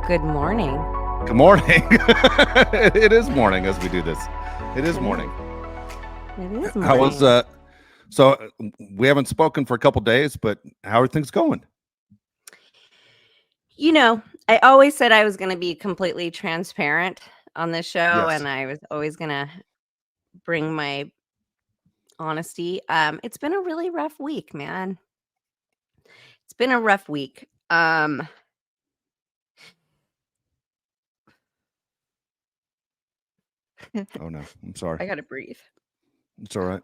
Good morning. Good morning. It is morning as we do this. It is morning. It is How was morning. so we haven't spoken for a couple days, but how are things going? You know, I always said I was going to be completely transparent on this show, Yes. and I was always going to bring my honesty. It's been a really rough week, man. It's been a rough week. Oh no, I'm sorry. I got to breathe. It's all right.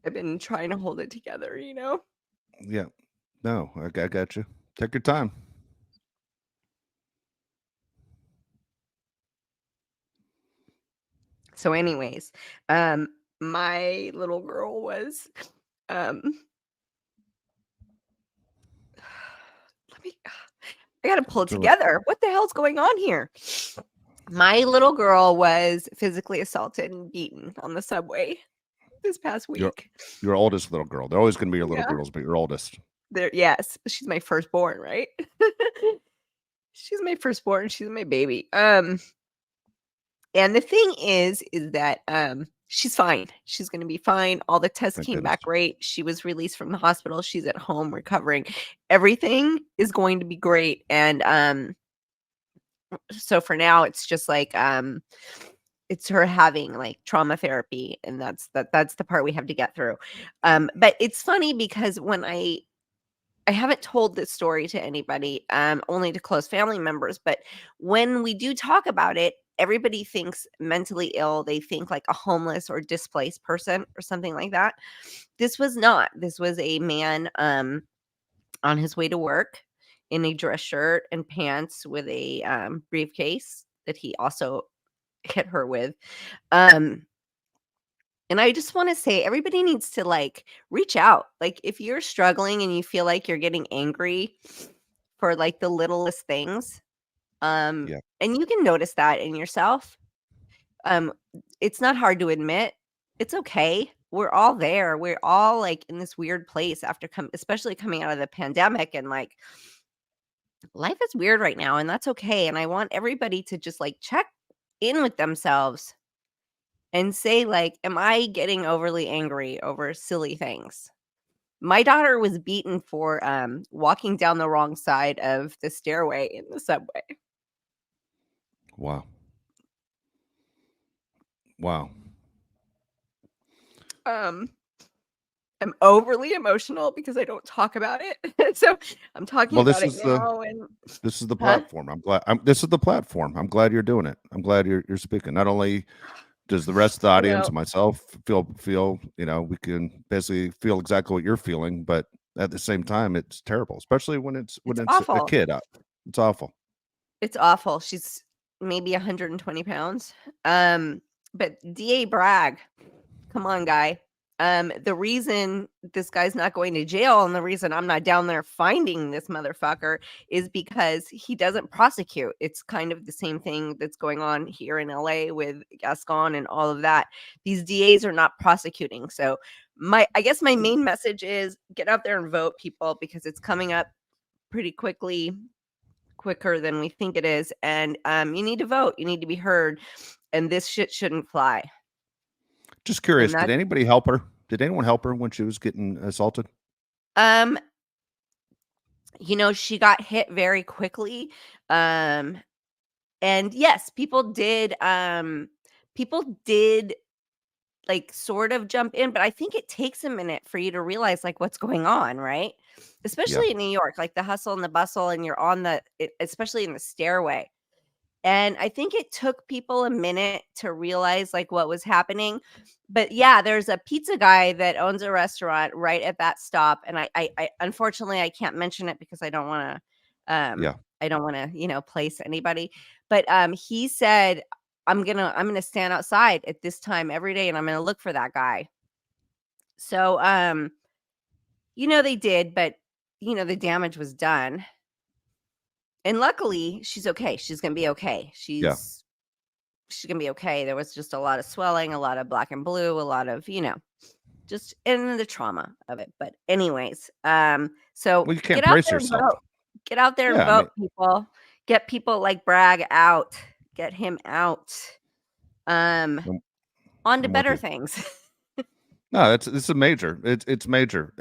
I've been trying to hold it together, Yeah. No, I got you. Take your time. So anyways, my little girl was let me I got to pull it It's all right. together. What the hell's going on here? My little girl was physically assaulted and beaten on the subway this past Your week. your oldest little girl. They're always going to be your little Yeah. girls, but your oldest. Yes, she's my firstborn, right? She's my firstborn. She's my baby. And the thing is that she's fine. She's going to be fine. All the tests Thank came goodness. back great. She was released from the hospital. She's at home recovering. Everything is going to be great. And so for now, it's just like it's her having like trauma therapy, and that's the part we have to get through. But it's funny because when I haven't told this story to anybody, only to close family members, but when we do talk about it, everybody thinks mentally ill. They think like a homeless or displaced person or something like that. This was not. This was a man on his way to work in a dress shirt and pants with a briefcase that he also hit her with. Um, and I just want to say everybody needs to like reach out. Like if you're struggling and you feel like you're getting angry for like the littlest things, Yeah. and you can notice that in yourself. Um, it's not hard to admit. It's okay. We're all there. We're all like in this weird place after especially coming out of the pandemic, and like life is weird right now, and that's okay. And I want everybody to just like check in with themselves and say like, am I getting overly angry over silly things? My daughter was beaten for walking down the wrong side of the stairway in the subway. Wow. Wow. um I'm overly emotional because I don't talk about it. So I'm talking Well, about it now. And this is the huh? platform. This is the platform. I'm glad you're doing it. I'm glad you're speaking. Not only does the rest of the You audience know, and myself feel we can basically feel exactly what you're feeling, but at the same time it's terrible, especially when it's it's a awful. kid. It's awful. It's awful. She's maybe 120 pounds. But DA Bragg, come on, guy. The reason this guy's not going to jail and the reason I'm not down there finding this motherfucker is because he doesn't prosecute. It's kind of the same thing that's going on here in LA with Gascon and all of that. These DAs are not prosecuting. So I guess my main message is get out there and vote, people, because it's coming up pretty quicker than we think it is. And you need to vote. You need to be heard. And this shit shouldn't fly. Just And curious, did that anybody help her? Did anyone help her when she was getting assaulted? um she got hit very quickly. Um, and yes, people did like sort of jump in, but I think it takes a minute for you to realize like what's going on, right? Yeah. Especially in New York, like the hustle and the bustle, and you're on especially in the stairway. And I think it took people a minute to realize like what was happening. But yeah, there's a pizza guy that owns a restaurant right at that stop. And I unfortunately I can't mention it because Yeah. I don't want to, place anybody. But he said, I'm gonna stand outside at this time every day and I'm gonna look for that guy. So they did, but the damage was done. And luckily she's okay. She's gonna be okay. Yeah. She's gonna be okay. There was just a lot of swelling, a lot of black and blue, a lot of. just in the trauma of it. But anyways, so Well, you can't get out brace there and yourself. vote. Get out there and Yeah, I mean, vote, people. Get people like Bragg out. Get him out. Um, I'm, on to I'm with better you. things. No, it's a major. It's major.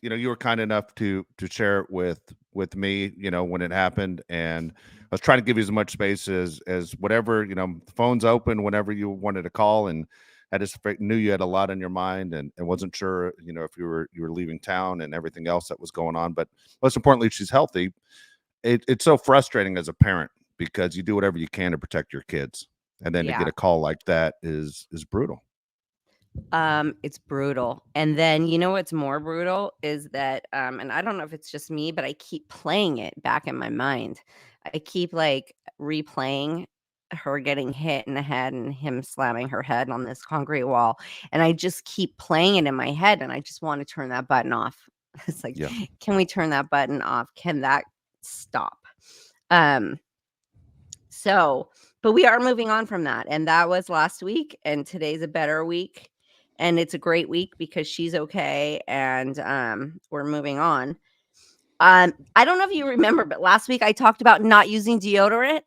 You were kind enough to share it with me, when it happened, and I was trying to give you as much space as whatever, the phone's open whenever you wanted to call, and I just knew you had a lot on your mind, and wasn't sure, if you were leaving town and everything else that was going on. But most importantly, she's healthy. It's so frustrating as a parent because you do whatever you can to protect your kids, and then to get Yeah. a call like that is brutal. It's brutal. And then you know what's more brutal is that and I don't know if it's just me, but I keep playing it back in my mind. I keep like replaying her getting hit in the head and him slamming her head on this concrete wall. And I just keep playing it in my head and I just want to turn that button off. It's like, Yeah. can we turn that button off? Can that stop? Um so, but we are moving on from that, and that was last week, and today's a better week, and it's a great week because she's okay, and we're moving on. I don't know if you remember, but last week I talked about not using deodorant.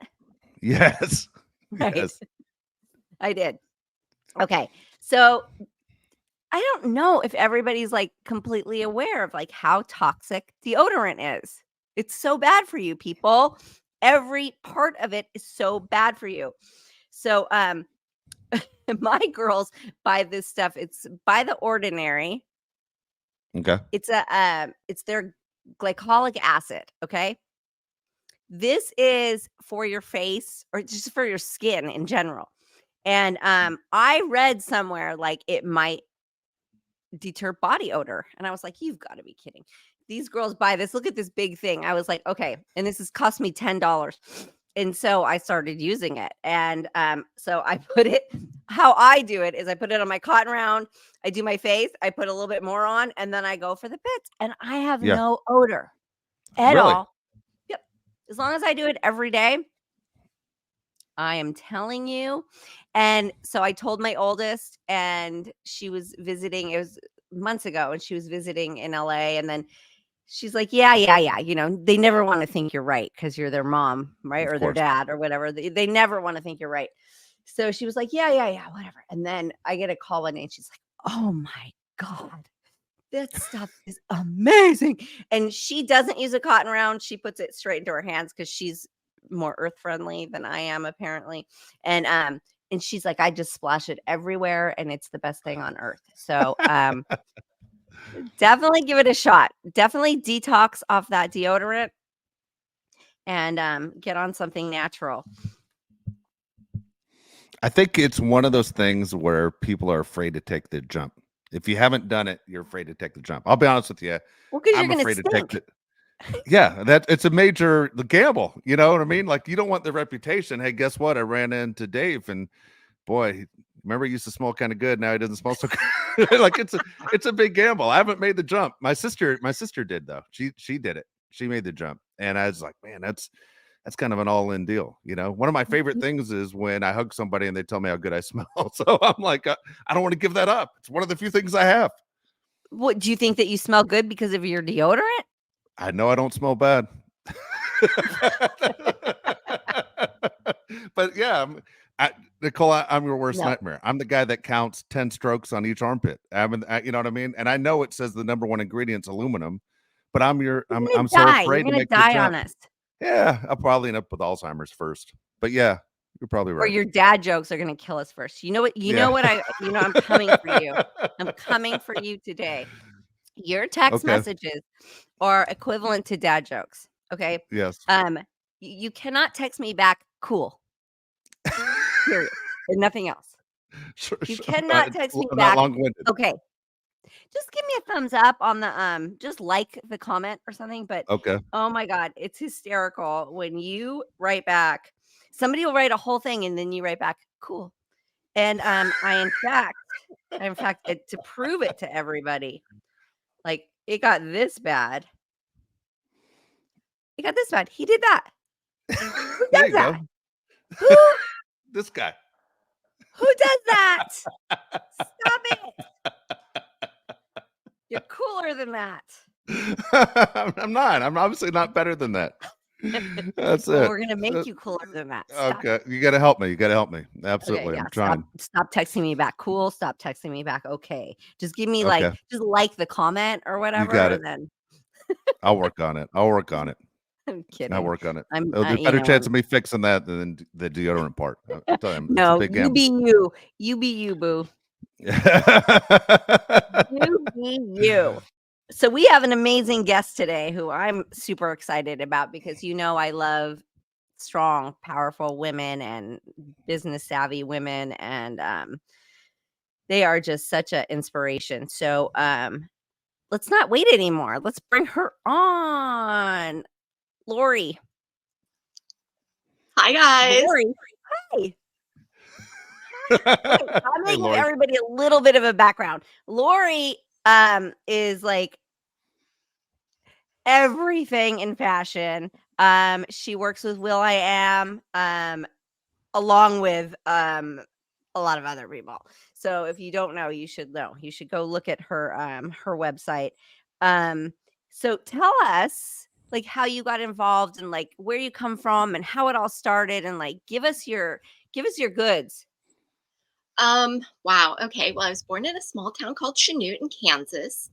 Yes. Right, Yes. I did. Okay, so I don't know if everybody's like completely aware of like how toxic deodorant is. It's so bad for you, people. Every part of it is so bad for you. So, my girls buy this stuff. It's by The Ordinary. Okay. It's their glycolic acid, okay? This is for your face or just for your skin in general. And I read somewhere like it might deter body odor. And I was like, you've got to be kidding. These girls buy this. Look at this big thing. I was like, okay. And this has cost me $10. And so I started using it. And so I put it, how I do it is I put it on my cotton round. I do my face. I put a little bit more on and then I go for the pits. And I have Yeah. no odor at Really? all. Yep. As long as I do it every day, I am telling you. And so I told my oldest, and she was visiting. It was months ago, and she was visiting in LA. And then she's like, yeah, yeah, yeah. They never want to think you're right because you're their mom, right? Of Or their course. dad or whatever. They never want to think you're right. So she was like, yeah, yeah, yeah, whatever. And then I get a call one day, and she's like, oh my God, that stuff is amazing. And she doesn't use a cotton round. She puts it straight into her hands because she's more earth friendly than I am, apparently. And she's like, I just splash it everywhere and it's the best thing on earth. So definitely give it a shot. Definitely detox off that deodorant and get on something natural. I think it's one of those things where people are afraid to take the jump. If you haven't done it, you're afraid to take the jump. I'll be honest with you. Well, because you're I'm gonna afraid to take stink. the Yeah, it's a major the gamble. You know what I mean? Like you don't want the reputation. Hey, guess what? I ran into Dave and boy, remember he used to smell kind of good. Now he doesn't smell so good. Like it's a big gamble. I haven't made the jump. My sister did though. She did it. She made the jump. And I was like, man, that's kind of an all-in deal. One of my favorite things is when I hug somebody and they tell me how good I smell. So I'm like, I don't want to give that up. It's one of the few things I have. What do you think that you smell good because of your deodorant? I know I don't smell bad. But yeah, Nicole, I'm your worst No. nightmare. I'm the guy that counts 10 strokes on each armpit. You know what I mean? And I know it says the number one ingredient's aluminum, but You're I'm gonna so die. You're afraid to gonna make the die on jump. us. Yeah, I'll probably end up with Alzheimer's first. But yeah, you're probably Or right. your dad jokes are gonna kill us first. You know what? Yeah. I'm coming for you. I'm coming for you today. Your text Okay. messages are equivalent to dad jokes. Okay. Yes. You cannot text me back cool. Period. And nothing else. Sure, You sure. cannot text me I'm not back. long-winded. Okay. Just give me a thumbs up on the just like the comment or something. But Okay. oh my God, it's hysterical when you write back. Somebody will write a whole thing and then you write back, cool. And in fact, to prove it to everybody, like it got this bad. It got this bad. He did that. Who There does you that? go. Who This guy. who does that? Stop it. You're cooler than that. I'm not. I'm obviously not better than that. That's Well, it. we're gonna make you cooler than that. Stop Okay, it. you got to help me. You got to help me. Okay, Absolutely, yeah. I'm trying. Stop texting me back. Cool. Stop texting me back. Okay. Just give me Okay, just like the comment or you whatever, got it. and then I'll work on it. I'll work on it. I'm I'll kidding. work on it. I'm, There's a you better know, chance of me fixing that than the deodorant part. I'll tell you, it's a no, big you gamble. be you. You be you, boo. You be you. So we have an amazing guest today who I'm super excited about because I love strong, powerful women and business savvy women, and they are just such an inspiration. So let's not wait anymore. Let's bring her on. Lor-e. Hi, guys. Lor-e. Hi. Okay, I'm Hey, gonna give Lori. everybody a little bit of a background. Lor-e is like everything in fashion. She works with Will I Am, along with a lot of other people. So if you don't know, you should know. You should go look at her website. So tell us like how you got involved and like where you come from and how it all started, and like give us your goods. Wow. Okay. Well, I was born in a small town called Chanute in Kansas.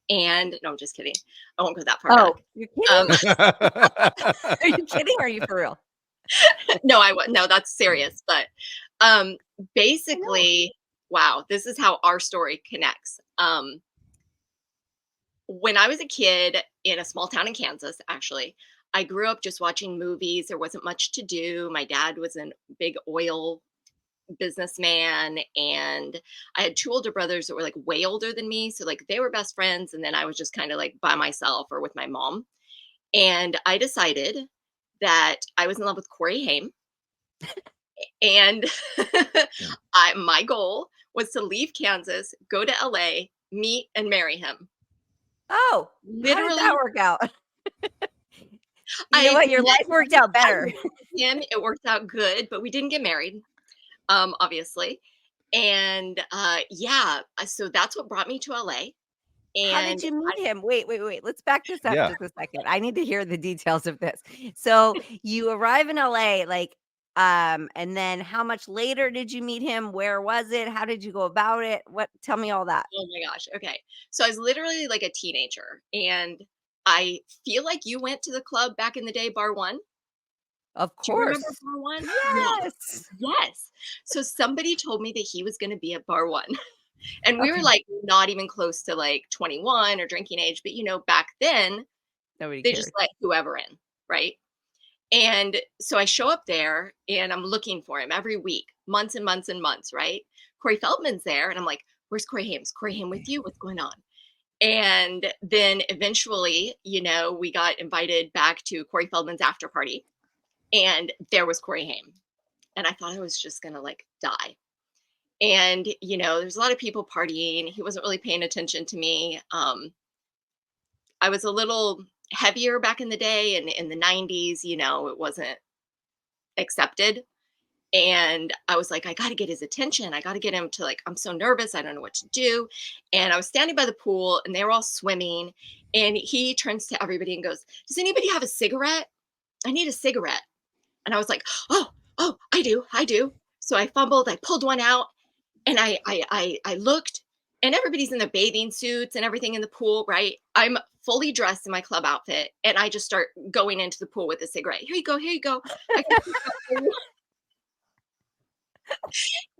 And no, I'm just kidding. I won't go that far Oh, back. you're Um, kidding? Are you kidding? Or are you for real? no, I wouldn't. No, that's serious. But um, I know. basically, wow, this is how our story connects. When I was a kid in a small town in Kansas, actually, I grew up just watching movies. There wasn't much to do. My dad was a big oil businessman, and I had two older brothers that were like way older than me, so like they were best friends, and then I was just kind of like by myself or with my mom. And I decided that I was in love with Corey Haim, and my goal was to leave Kansas, go to LA, meet and marry him. Oh, how did that Literally, work out? You know I what? Your met life worked out I better. met him. It worked out good, but we didn't get married, obviously. And yeah, so that's what brought me to LA. How did And you meet him? Wait. Let's back this up Yeah. just a second. I need to hear the details of this. So you arrive in LA, like, and then how much later did you meet him? Where was it? How did you go about it? What? Tell me all that. oh my gosh, okay. So I was literally like a teenager, and I feel like you went to the club back in the day, Bar One. Of Do you remember course. Bar One? Yes. Yes. Yes. So somebody told me that he was going to be at Bar One. And we were Okay. like not even close to like 21 or drinking age, but back then Nobody they just cared. let whoever in, right? And so I show up there and I'm looking for him every week, months and months and months, right? Corey Feldman's there, and I'm like, where's Corey Haim? Is Corey Haim with you? What's going on? And then eventually, we got invited back to Corey Feldman's after party, and there was Corey Haim. And I thought I was just gonna like die. And there's a lot of people partying. He wasn't really paying attention to me. I was a little heavier back in the day, and in the 90s, it wasn't accepted. And I was like, I got to get his attention. I got to get him to like, I'm so nervous. I don't know what to do. And I was standing by the pool, and they were all swimming. And he turns to everybody and goes, does anybody have a cigarette? I need a cigarette. And I was like, oh, I do. So I fumbled, I pulled one out, and I looked, and everybody's in their bathing suits and everything in the pool, right? I'm fully dressed in my club outfit, and I just start going into the pool with a cigarette. Here you go. I got a cigarette for you.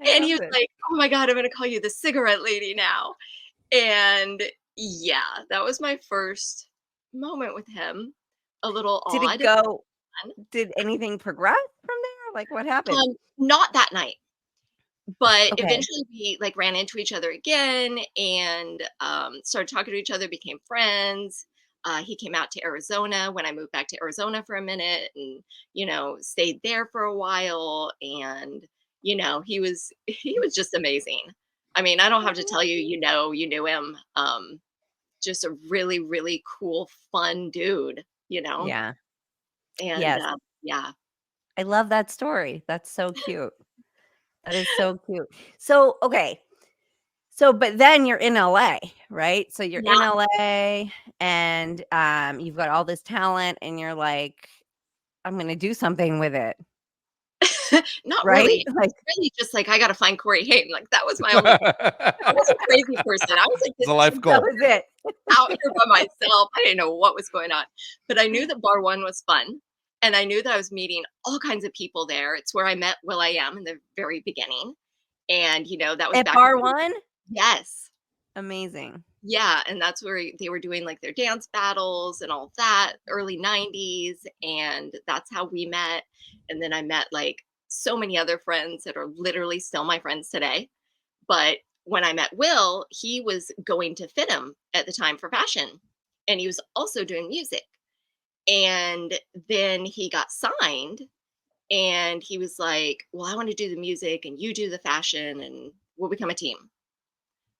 I And love he was this. like, oh my God, I'm going to call you the cigarette lady now. And yeah, that was my first moment with him. A little Did it odd. go? Did anything progress from there? Like what happened? Not that night, but Okay. eventually we like ran into each other again, and started talking to each other, became friends. He came out to Arizona when I moved back to Arizona for a minute, and stayed there for a while. And he was just amazing. I mean, I don't have to tell you, you knew him. Just a really, really cool, fun dude. Yeah. And Yes. yeah. I love that story. That's so cute. That is so cute. So, okay. So, but then you're in LA, right? So you're in Yeah. LA and you've got all this talent and you're like, I'm gonna do something with it, Not right? really. Like, It's really just like, I gotta find Corey Haim. Like, that was my only goal. I was a crazy person. I was like It's this a life that goal. was it. out here by myself. I didn't know what was going on. But I knew that bar one was fun. And I knew that I was meeting all kinds of people there. It's where I met Will I Am in the very beginning. And, that was At back. bar one? Yes. Amazing. Yeah. And that's where they were doing like their dance battles and all that, early 90s. And that's how we met. And then I met like so many other friends that are literally still my friends today. But when I met Will, he was going to FITM at the time for fashion, and he was also doing music. And then he got signed, and he was like, "Well, I want to do the music, and you do the fashion, and we'll become a team."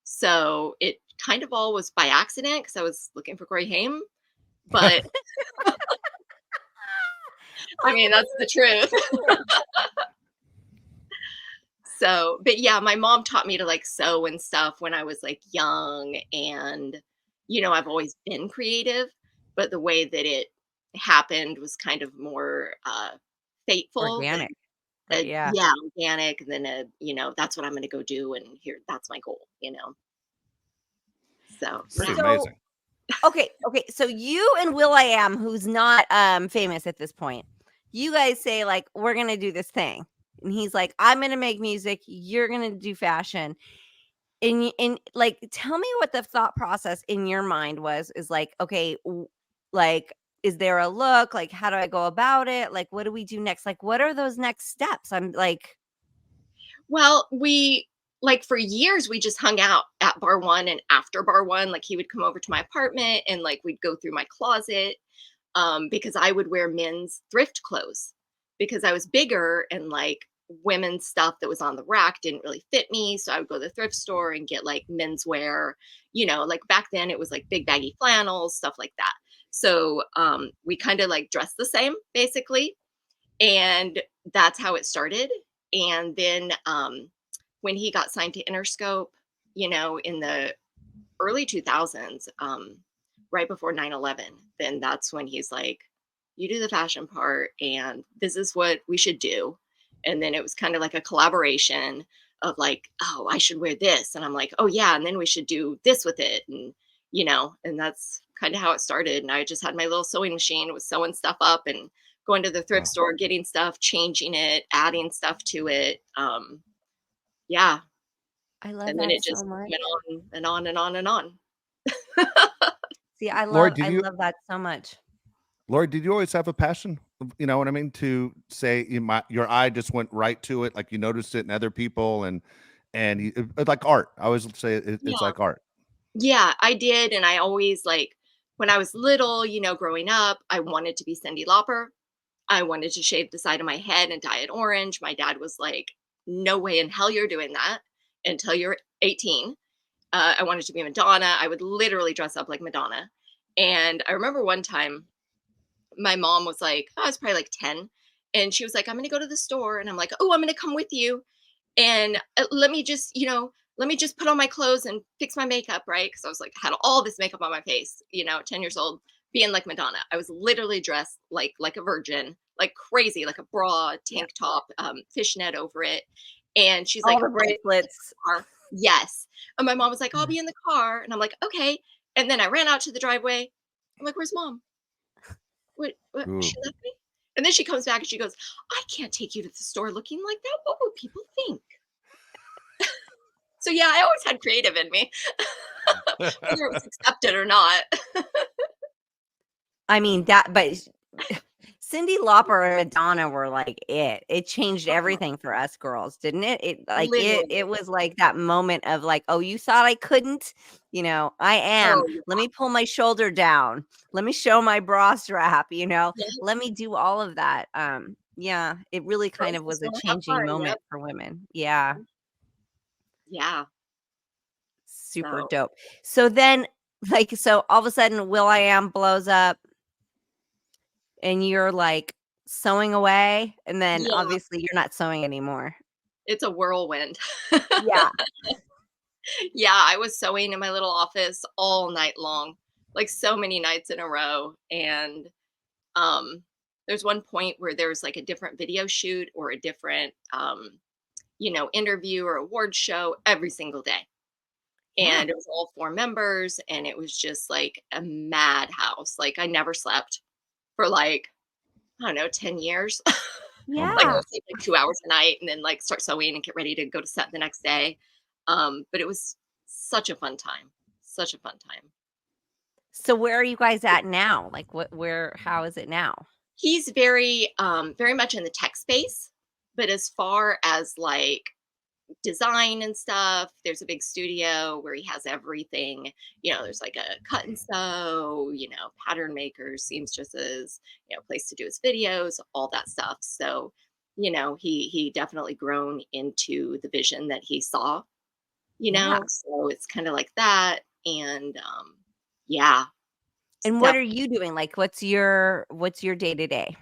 So it kind of all was by accident because I was looking for Corey Haim, but I mean that's the truth. So, but yeah, my mom taught me to like sew and stuff when I was like young. And, I've always been creative, but the way that it happened was kind of more fateful than, Organic. Right, yeah. yeah, organic. And then, that's what I'm going to go do. And here, that's my goal. So, Pretty yeah. So, amazing. okay. So you and will.i.am, who's not famous at this point, you guys say like, we're gonna do this thing. And he's like, I'm gonna make music, you're gonna do fashion. And like, tell me what the thought process in your mind was, is like, okay, like, is there a look? Like, how do I go about it? Like, what do we do next? Like, what are those next steps? I'm like, Well, like for years, we just hung out at bar one and after bar one. Like he would come over to my apartment and like we'd go through my closet because I would wear men's thrift clothes because I was bigger and like women's stuff that was on the rack didn't really fit me. So I would go to the thrift store and get like menswear, like back then it was like big baggy flannels, stuff like that. So we kind of like dressed the same basically. And that's how it started. And then when he got signed to Interscope, in the early 2000s, right before 9/11, then that's when he's like, you do the fashion part and this is what we should do. And then it was kind of like a collaboration of like, oh, I should wear this. And I'm like, oh yeah. And then we should do this with it. And that's kind of how it started. And I just had my little sewing machine, was sewing stuff up and going to the thrift Wow. store, getting stuff, changing it, adding stuff to it. Yeah. I love And then that it so just much. went on and on and on and on. See, I Lori, love that so much. Lori, did you always have a passion? You know what I mean? To say your eye just went right to it, like you noticed it in other people, and like art. I always say it's Yeah. like art. Yeah, I did. And I always like when I was little, growing up, I wanted to be Cyndi Lauper. I wanted to shave the side of my head and dye it orange. My dad was like, no way in hell you're doing that until you're 18. I wanted to be Madonna. I would literally dress up like Madonna. And I remember one time my mom was like, I was probably like 10. And she was like, I'm going to go to the store. And I'm like, oh, I'm going to come with you. And let me just put on my clothes and fix my makeup, right? Because I was like, had all this makeup on my face, 10 years old, being like Madonna. I was literally dressed like a virgin, like crazy, like a bra, tank top, fishnet over it. And she's All like, the bracelets. yes. And my mom was like, I'll be in the car. And I'm like, okay. And then I ran out to the driveway. I'm like, where's mom? What? Ooh. She left me? And then she comes back and she goes, I can't take you to the store looking like that. What will people think? So yeah, I always had creative in me, whether it was accepted or not. I mean, but Cyndi Lauper and Madonna were like it. It changed everything for us girls, didn't it? Literally. It was like that moment of like, oh, you thought I couldn't? I am. Oh, Let me pull my shoulder down. Let me show my bra strap, yeah. Let me do all of that. Yeah, it really kind Girls of just was a wanna have changing fun. moment Yep. for women. Yeah, Yeah. super So dope. So then, so all of a sudden, will.i.am blows up and you're like sewing away, and then yeah, obviously you're not sewing anymore. it's a whirlwind. Yeah. Yeah, I was sewing in my little office all night long, like so many nights in a row. And um, there's one point where there was like a different video shoot or a different, interview or award show every single day. Yeah. And it was all 4 members, and it was just like a madhouse. Like I never slept for like, I don't know, 10 years. Oh my Like I Yeah. would sleep like 2 hours a night and then like start sewing and get ready to go to set the next day. But it was such a fun time. Such a fun time. So where are you guys at now? Like how is it now? He's very much in the tech space, but as far as like design and stuff, there's a big studio where he has everything. There's like a cut and sew, pattern makers, seamstresses, place to do his videos, all that stuff. So, he definitely grown into the vision that he saw, Yeah. so it's kind of like that. And yeah, it's And what are you doing? Like what's your day to day?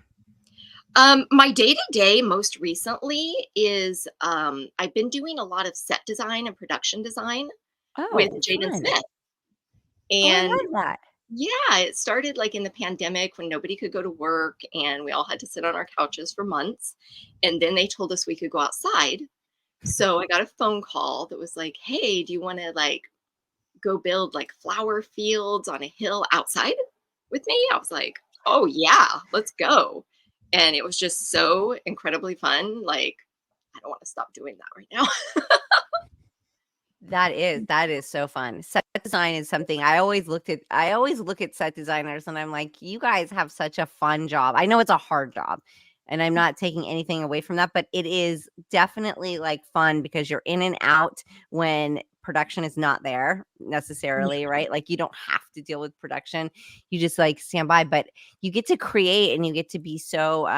my day to day most recently is I've been doing a lot of set design and production design with Oh, Jaden fun. Smith. Oh, I And love that. yeah, it started like in the pandemic when nobody could go to work and we all had to sit on our couches for months. And then they told us we could go outside. So I got a phone call that was like, "Hey, do you want to like go build like flower fields on a hill outside with me?" I was like, "Oh yeah, let's go." And it was just so incredibly fun. Like, I don't want to stop doing that right now. That is so fun. Set design is something I always look at set designers and I'm like, you guys have such a fun job. I know it's a hard job and I'm not taking anything away from that, but it is definitely like fun because you're in and out when production is not there necessarily, right? Like you don't have to deal with production. You just like stand by, but you get to create and you get to be so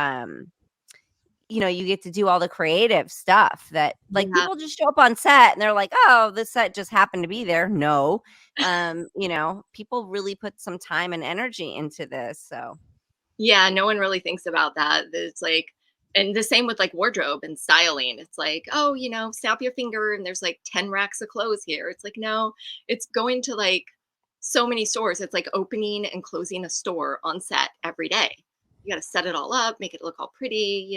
you get to do all the creative stuff that like Yeah. people just show up on set and they're like, oh, this set just happened to be there. No. People really put some time and energy into this. So Yeah, no one really thinks about that. It's like, and the same with like wardrobe and styling. It's like, oh, snap your finger and there's like 10 racks of clothes here. It's like, no, it's going to like so many stores. It's like opening and closing a store on set every day. You got to set it all up, make it look all pretty,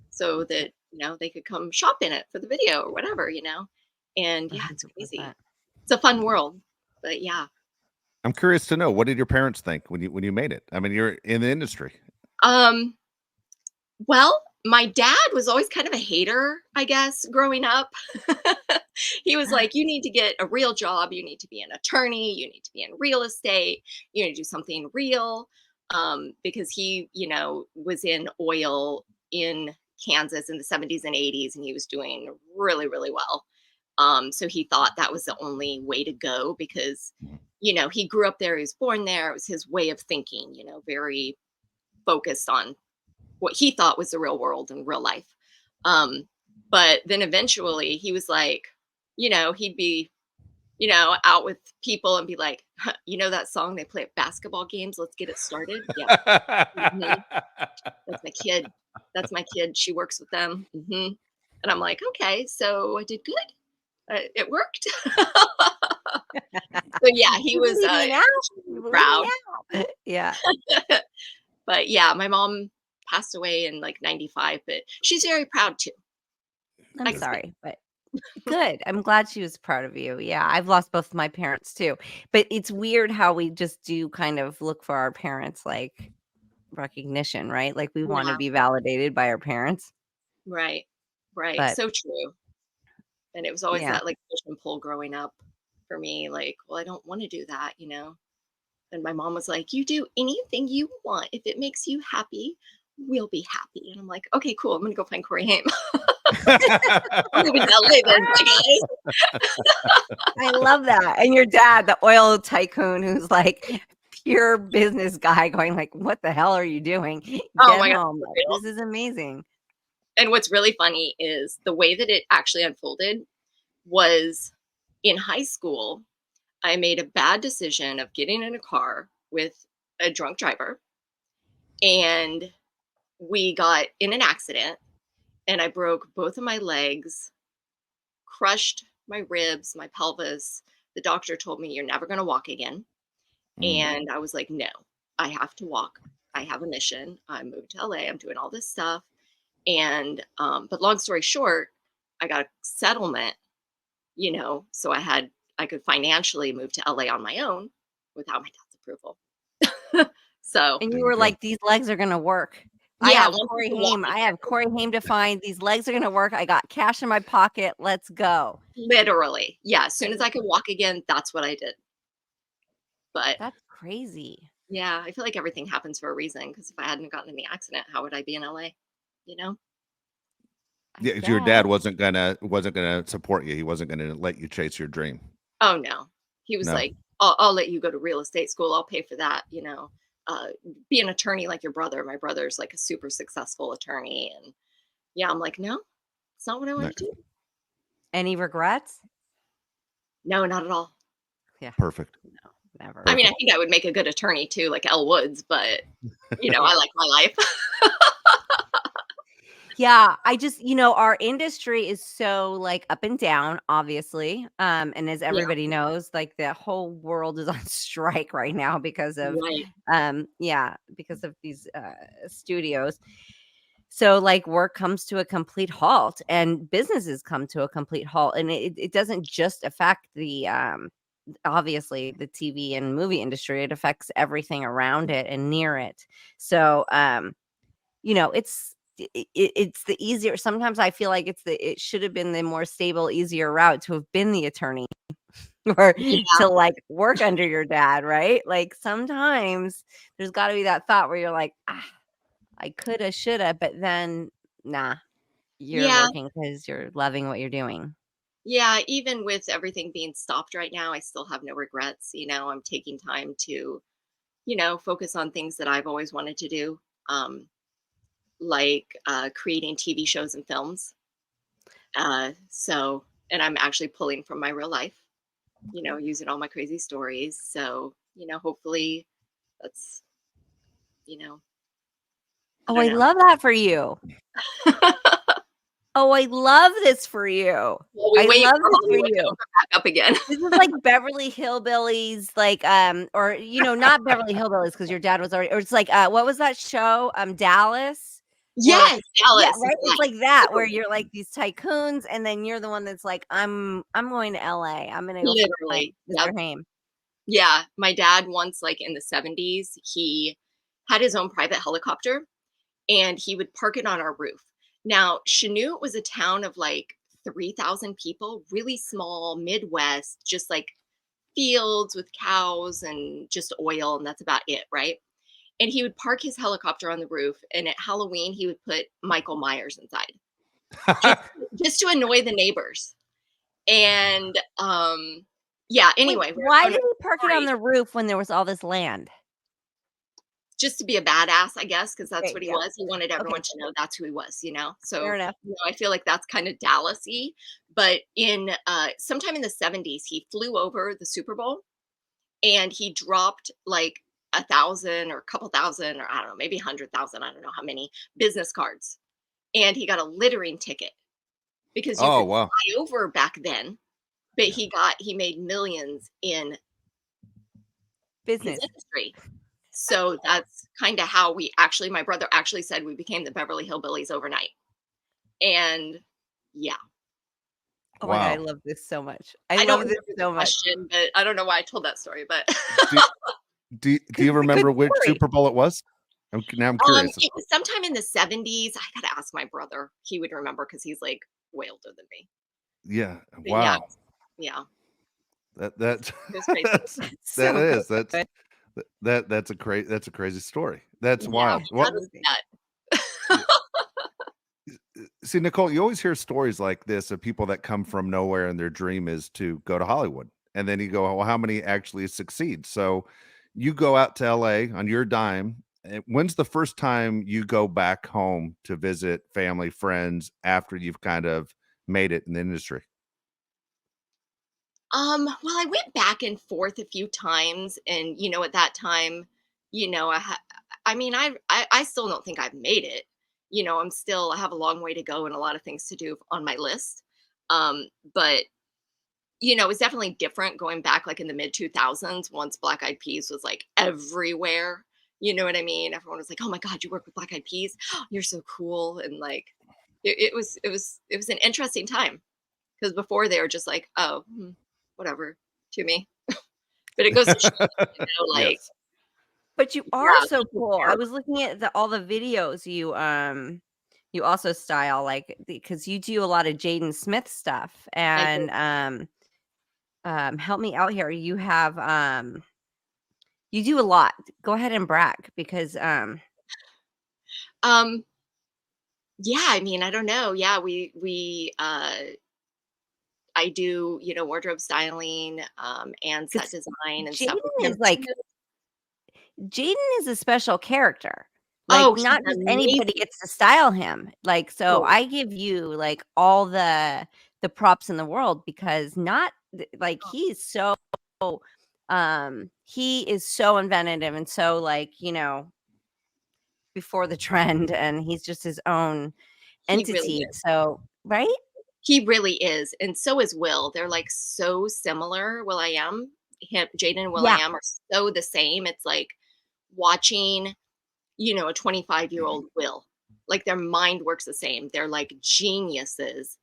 so that, they could come shop in it for the video or whatever. And yeah, it's crazy. 100%. It's a fun world, but yeah. I'm curious to know, what did your parents think when you made it? I mean, you're in the industry. Um, Well, my dad was always kind of a hater, I guess, growing up. He was like, "You need to get a real job. You need to be an attorney. You need to be in real estate. You need to do something real." Because he, was in oil in Kansas in the 70s and 80s, and he was doing really, really well. So he thought that was the only way to go because, he grew up there. He was born there. It was his way of thinking, very focused on what he thought was the real world and real life. Um, but then eventually he was like, he'd be, out with people and be like, "Huh, that song they play at basketball games? Let's get it started." Yeah. Mhm. That's my kid. That's my kid. She works with them. And I'm like, okay, so I did good. It worked. So yeah, he You was believe me now? You extremely believe me proud. now? Yeah. But yeah, my mom passed away in like 95, but she's very proud too. I I'm can speak. sorry, but good. I'm glad she was proud of you. Yeah, I've lost both of my parents too. But it's weird how we just do kind of look for our parents like recognition, right? Like we want to Yeah, be validated by our parents. right. Right. But So true. And it was always yeah, that like push and pull growing up for me, like, well, I don't want to do that. And my mom was like, "You do anything you want. If it makes you happy, we'll be happy." And I'm like, "Okay, cool. I'm gonna go find Corey Haim." I'm moving to LA then. Bye guys. I love that. And your dad, the oil tycoon who's like pure business guy going like, "What the hell are you doing? Oh Get my god, home. for Like, real. this is amazing." And what's really funny is the way that it actually unfolded was in high school. I made a bad decision of getting in a car with a drunk driver, and we got in an accident, and I broke both of my legs, crushed my ribs, my pelvis. The doctor told me, you're never going to walk again. And I was like, no, I have to walk. I have a mission. I moved to LA. I'm doing all this stuff. And, but long story short, I got a settlement, so I could financially move to LA on my own without my dad's approval. So, And There you you were go. like, these legs are gonna work. I yeah, have once Corey I could walk Haim. I have Corey Haim to find. These legs are gonna work. I got cash in my pocket. Let's go. literally, yeah, as soon as I could walk again, that's what I did. But That's crazy. yeah, I feel like everything happens for a reason, because if I hadn't gotten in the accident, how would I be in LA? You know? I Yeah, 'cause your bet. dad wasn't gonna support you. He wasn't gonna let you chase your dream. Oh no. He was No. like, I'll let you go to real estate school. I'll pay for that, be an attorney like your brother. My brother's like a super successful attorney. And yeah, I'm like, no, it's not what I No. want to do. Any regrets? No, not at all. Yeah. Perfect. No, never. I mean, I think I would make a good attorney too, like Elle Woods, but I like my life. Yeah, I just, our industry is so like up and down, obviously. And as Yeah, everybody knows, like the whole world is on strike right now because of right. because of these studios. So like work comes to a complete halt and businesses come to a complete halt. And it doesn't just affect the obviously the TV and movie industry, it affects everything around it and near it. So it's the easier, sometimes I feel like it should have been the more stable, easier route to have been the attorney or Yeah, to like work under your dad, right? Like sometimes there's got to be that thought where you're like, I coulda, shoulda, but then nah, you're yeah, working because you're loving what you're doing. yeah. Even with everything being stopped right now, I still have no regrets. I'm taking time to, focus on things that I've always wanted to do. Like creating TV shows and films. And I'm actually pulling from my real life, using all my crazy stories. So, hopefully that's, I Oh, don't I know. love that for you. Oh, I love this for you. Well, we I wait love for this for Hollywood to you. open back up again. This is like Beverly Hillbillies, like, or, not Beverly Hillbillies because your dad was already, or it's like, what was that show? Dallas? Or, Yes, yeah, Dallas. right? It's Yeah, like that, where you're like these tycoons, and then you're the one that's like, I'm going to LA. I'm gonna go find literally. Yep. Mr. Haim. Yeah. My dad once, like in the 70s, he had his own private helicopter and he would park it on our roof. Now, Chanute was a town of like 3,000 people, really small, Midwest, just like fields with cows and just oil, and that's about it, right? And he would park his helicopter on the roof, and at Halloween he would put Michael Myers inside, just just to annoy the neighbors. And yeah, Wait, anyway, we're why going did to he park it on story the roof when there was all this land? just to be a badass, I guess, because that's Okay, what he yeah. was. He wanted Okay, everyone to know that's who he was. fair So enough. I feel like that's kind of Dallas-y. But in sometime in the 70s, he flew over the Super Bowl and he dropped like 1,000 or a couple thousand, or I don't know, maybe 100,000, I don't know how many business cards. And he got a littering ticket because you Oh, could wow. fly over back then, but Yeah. he made millions in his Business. industry. So that's kind of how my brother actually said we became the Beverly Hillbillies overnight. And yeah, Oh my God, I Wow. love this so much. I I don't love this remember the so much. question, but I don't know why I told that story, but Do, do you 'Cause it's a good remember which story. Super Bowl it was? Now I'm curious. it was sometime in the 70s. I gotta ask my brother. He would remember because he's like way older than me. Yeah. But yeah, Wow. yeah, That's it was crazy. that's that So is good. that's a crazy story. That's Yeah, wild. my dad was a nut. See, Nicole, you always hear stories like this of people that come from nowhere and their dream is to go to Hollywood. And then you go, well, how many actually succeed? So you go out to LA on your dime. When's the first time you go back home to visit family, friends after you've kind of made it in the industry? Well, I went back and forth a few times, and at that time, I mean, I still don't think I've made it. I have a long way to go and a lot of things to do on my list. But you know, it was definitely different going back like in the mid 2000s once Black Eyed Peas was like everywhere. You know what I mean? Everyone was like, "Oh my God, you work with Black Eyed Peas? You're so cool!" And like, it was an interesting time because before they were just like, "Oh, whatever," to me. But it goes to show, you know, like, Yes. But you are yeah, so people cool. I care. was looking at all the videos you also style, like, because you do a lot of Jaden Smith stuff, I do. and help me out here. You do a lot. Go ahead and brag because Um, yeah, I mean, I don't know. Yeah, we I do, you know, wardrobe styling, and set because design and stuff with Jaden him is like too. Jaden is a special character. Like, Oh, he's not just anybody amazing. gets to style him. Like, so Oh, I give you like all the props in the world because not like he is so inventive and so, like, before the trend, and he's just his own he really entity. is. So, right? He really is, and so is Will. They're, like, so similar. Will.I.am, him Jaden and Yeah. Will.I.am are so the same. It's like watching, you know, a 25-year-old Will. Like, their mind works the same. They're, like, geniuses.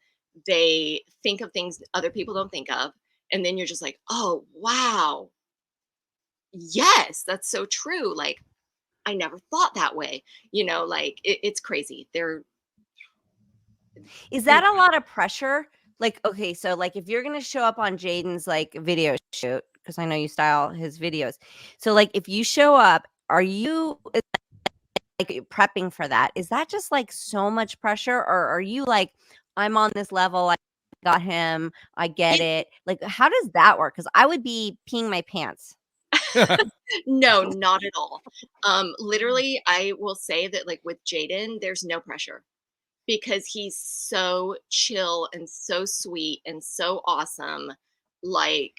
They think of things other people don't think of, and then you're just like, "Oh, wow. Yes, that's so true." Like, I never thought that way. You know, like, it's crazy. They're Is that a incredible. lot of pressure? Like, okay, so like if you're gonna show up on Jaden's like video shoot, because I know you style his videos. So like if you show up, are you like prepping for that? Is that just like so much pressure? Or are you like, I'm on this level, I got him, I get it. Like, how does that work? Because I would be peeing my pants. No, not at all. Literally, I will say that, like, with Jaden, there's no pressure because he's so chill and so sweet and so awesome. Like,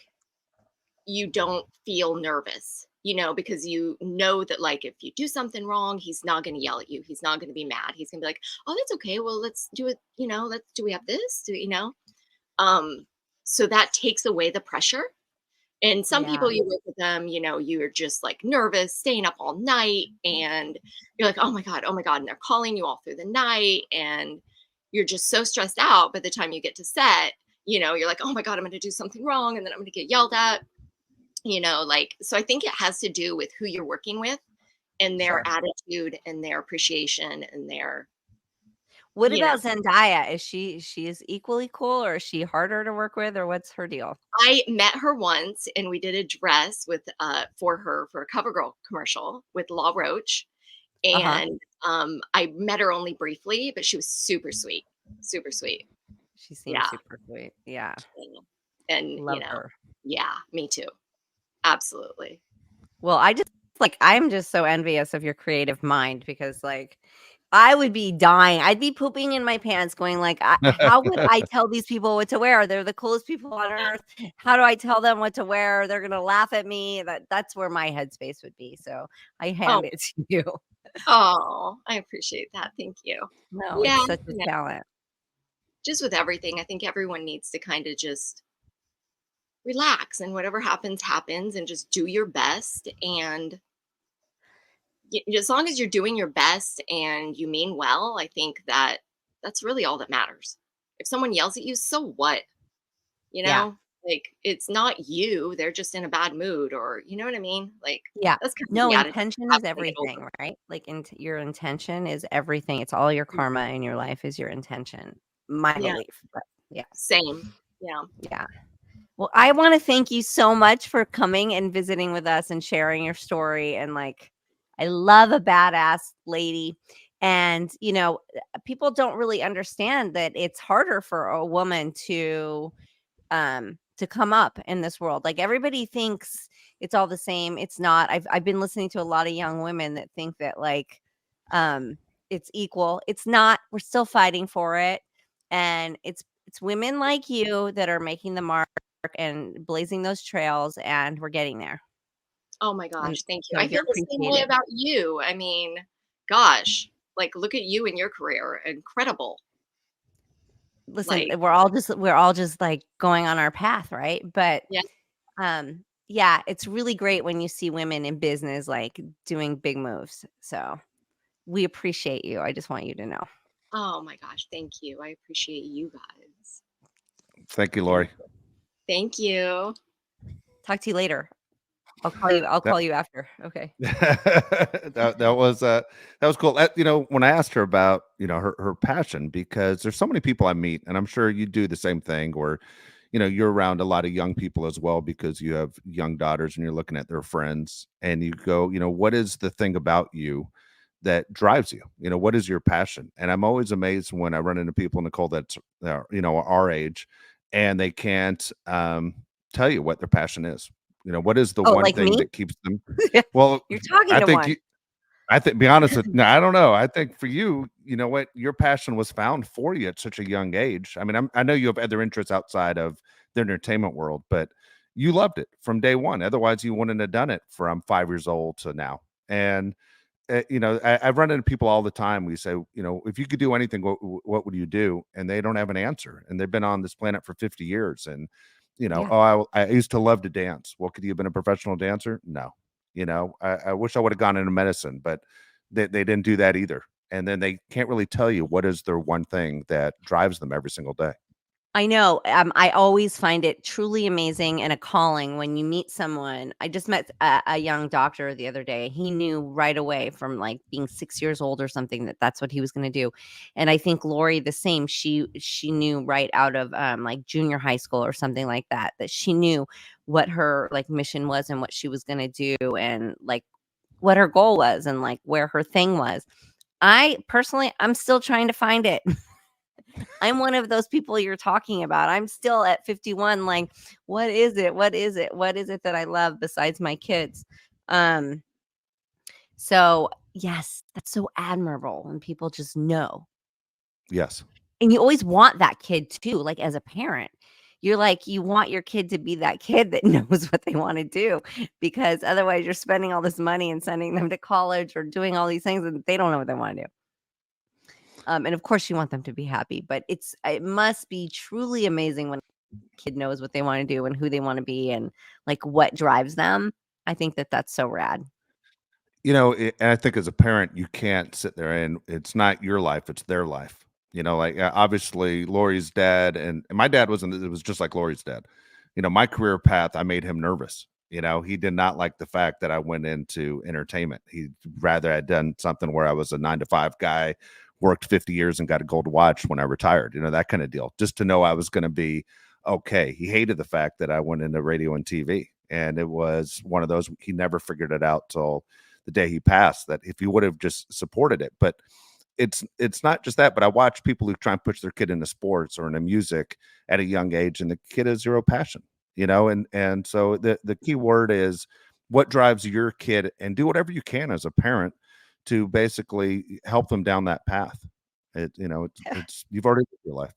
you don't feel nervous, you know, because you know that, like, if you do something wrong, he's not going to yell at you. He's not going to be mad. He's going to be like, "Oh, that's okay. Well, let's do it. You know, do we have this? You know?" Um, so that takes away the pressure. And some Yeah. people you work with them, you know, you're just like nervous, staying up all night, and you're like, oh my God. And they're calling you all through the night, and you're just so stressed out. By the time you get to set, you know, you're like, oh my God, I'm going to do something wrong. And then I'm going to get yelled at, you know, like, so I think it has to do with who you're working with and their Sure. attitude and their appreciation and their, What you know, about Zendaya? Is she is equally cool, or is she harder to work with, or what's her deal? I met her once and we did a dress with for her for a CoverGirl commercial with La Roche. Uh-huh. And, I met her only briefly, but she was super sweet, super sweet. She seems Yeah, super sweet. Yeah. yeah. And, you Love know, her. yeah, me too. Absolutely. Well, I just like I'm just so envious of your creative mind because like I would be dying. I'd be pooping in my pants going like, how would I tell these people what to wear? They're the coolest people on earth. How do I tell them what to wear? They're going to laugh at me. That's where my headspace would be. So I Oh, hand it to you. oh, I appreciate that. Thank you. No, Yeah, it's such a yeah. talent. Just with everything, I think everyone needs to kind of just relax and whatever happens, happens and just do your best. And as long as you're doing your best and you mean well, I think that that's really all that matters. If someone yells at you, so what? You Yeah. know, like, it's not you, they're just in a bad mood, or you know what I mean? Like, Yeah. that's kind of No, the attitude intention you have is to get over. everything, right? Like your intention is everything. It's all your karma in your life is your intention. My Yeah, belief. But yeah. same. Yeah. Yeah. Well, I want to thank you so much for coming and visiting with us and sharing your story. And like, I love a badass lady. And, people don't really understand that it's harder for a woman to come up in this world. Like everybody thinks it's all the same. It's not. I've been listening to a lot of young women that think that like um it's equal. It's not. We're still fighting for it. And it's women like you that are making the mark and blazing those trails, and we're getting there. Oh my And gosh, thank you. so I feel you're the same way appreciated. about you. I mean, gosh, like, look at you and your career. Incredible. listen, Like, we're all just like going on our path, right? But yeah. yeah, it's really great when you see women in business like doing big moves. So we appreciate you. I just want you to know. Oh my gosh, thank you. I appreciate you guys. Thank you, Thank Lori. you. Thank you. Talk to you later. I'll That call you after. Okay. that was cool. When I asked her about her passion, because there's so many people I meet, and I'm sure you do the same thing, where you're around a lot of young people as well because you have young daughters and you're looking at their friends, and you go, what is the thing about you that drives you? What is your passion? And I'm always amazed when I run into people, Nicole, that's our age, and they can't tell you what their passion is. What is the Oh, one like thing me? that keeps them? Well, You're talking I to think one. you be honest with no, I don't know. I think for you, you know what, your passion was found for you at such a young age. I mean, I know you have other interests outside of the entertainment world, but you loved it from day one. Otherwise, you wouldn't have done it from 5 years old to now. And I've run into people all the time. We say, if you could do anything, what would you do? And they don't have an answer. And they've been on this planet for 50 years. And, Yeah. oh, I used to love to dance. Well, could you have been a professional dancer? No. I wish I would have gone into medicine, but they didn't do that either. And then they can't really tell you what is their one thing that drives them every single day. I know. I always find it truly amazing and a calling when you meet someone. I just met a young doctor the other day. He knew right away from like being 6 years old or something that that's what he was going to do. And I think Lori the same. She knew right out of like junior high school or something like that that she knew what her like mission was and what she was going to do and like what her goal was and like where her thing was. I personally, I'm still trying to find it. I'm one of those people you're talking about. I'm still at 51 like what is it? What is it? What is it that I love besides my kids? Um so yes, that's so admirable when people just know. Yes. And you always want that kid too, like as a parent. You're like you want your kid to be that kid that knows what they want to do because otherwise you're spending all this money and sending them to college or doing all these things and they don't know what they want to do. And of course you want them to be happy, but it must be truly amazing when kid knows what they want to do and who they want to be and like what drives them. I think that that's so rad. And I think as a parent, you can't sit there and it's not your life, it's their life. Like obviously Lori's dad and my dad it was just like Lori's dad. My career path, I made him nervous. He did not like the fact that I went into entertainment. He'd rather had done something where I was a 9 to 5 guy, worked 50 years and got a gold watch when I retired, that kind of deal, just to know I was going to be okay. He hated the fact that I went into radio and TV. And it was one of those, he never figured it out till the day he passed, that if he would have just supported it. But it's not just that, but I watch people who try and push their kid into sports or into music at a young age, and the kid has zero passion, and so the key word is what drives your kid, and do whatever you can as a parent to basically help them down that path. It's you've already lived your life.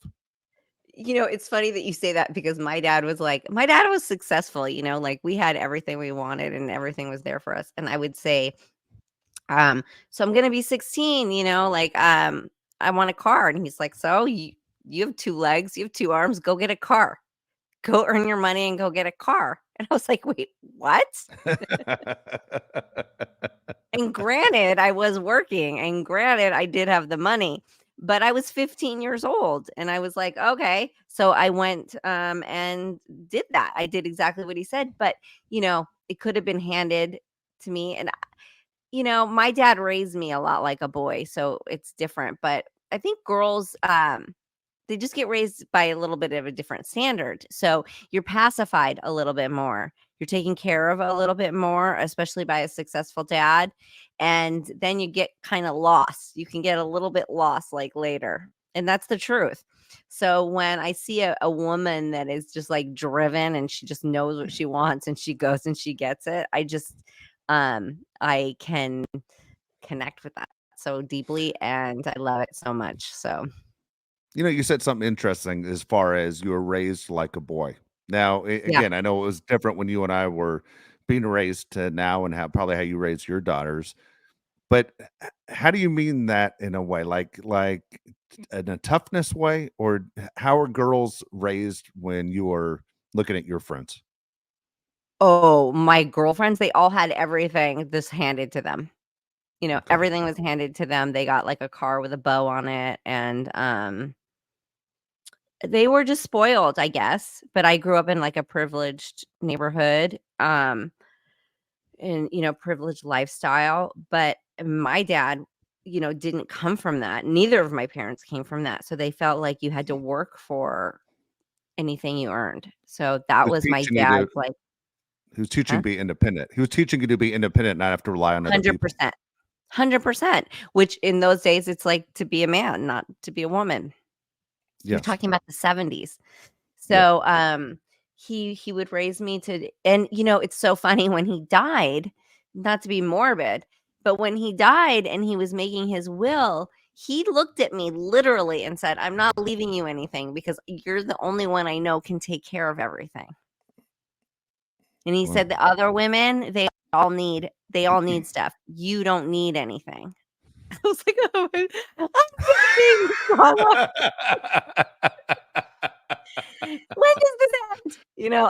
It's funny that you say that because my dad was successful, like we had everything we wanted and everything was there for us. And I would say, so I'm gonna be 16, like I want a car. And he's like, so you have 2 legs, you have 2 arms, go get a car. Go earn your money and go get a car. And I was like, wait, what? And granted, I was working, and granted, I did have the money, but I was 15 years old, and I was like, "Okay." So I went, and did that. I did exactly what he said, but, it could have been handed to me, and, my dad raised me a lot like a boy, so it's different, but I think girls, they just get raised by a little bit of a different standard. So you're pacified a little bit more. You're taken care of a little bit more, especially by a successful dad. And then you get kind of lost. You can get a little bit lost like later. And that's the truth. So when I see a woman that is just like driven and she just knows what she wants and she goes and she gets it, I can connect with that so deeply and I love it so much. So You said something interesting as far as you were raised like a boy. Now, yeah. again, I know it was different when you and I were being raised to now, and how probably how you raised your daughters. But how do you mean that in a way, like in a toughness way, or how are girls raised when you are looking at your friends? Oh, my girlfriends, they all had everything just handed to them. Okay. Everything was handed to them. They got, like, a car with a bow on it, and, they were just spoiled, I guess, but I grew up in, like, a privileged neighborhood, and, privileged lifestyle, but my dad, didn't come from that. Neither of my parents came from that, so they felt like you had to work for anything you earned. So that Who's was my teaching you to dad's, like who's teaching you huh? to be independent? Who's teaching you to be independent, not have to rely on other people? 100%. 100%, which in those days, it's like to be a man, not to be a woman. You're Yes. talking about the '70s. Yeah. So, he would raise me to and, it's so funny when he died, not to be morbid, but when he died and he was making his will, he looked at me literally and said, "I'm not leaving you anything because you're the only one I know can take care of everything." And he Wow. said, "The other women, they all need stuff. You don't need anything." I was like, "Oh, I'm sick of being the strong one. When does this end?"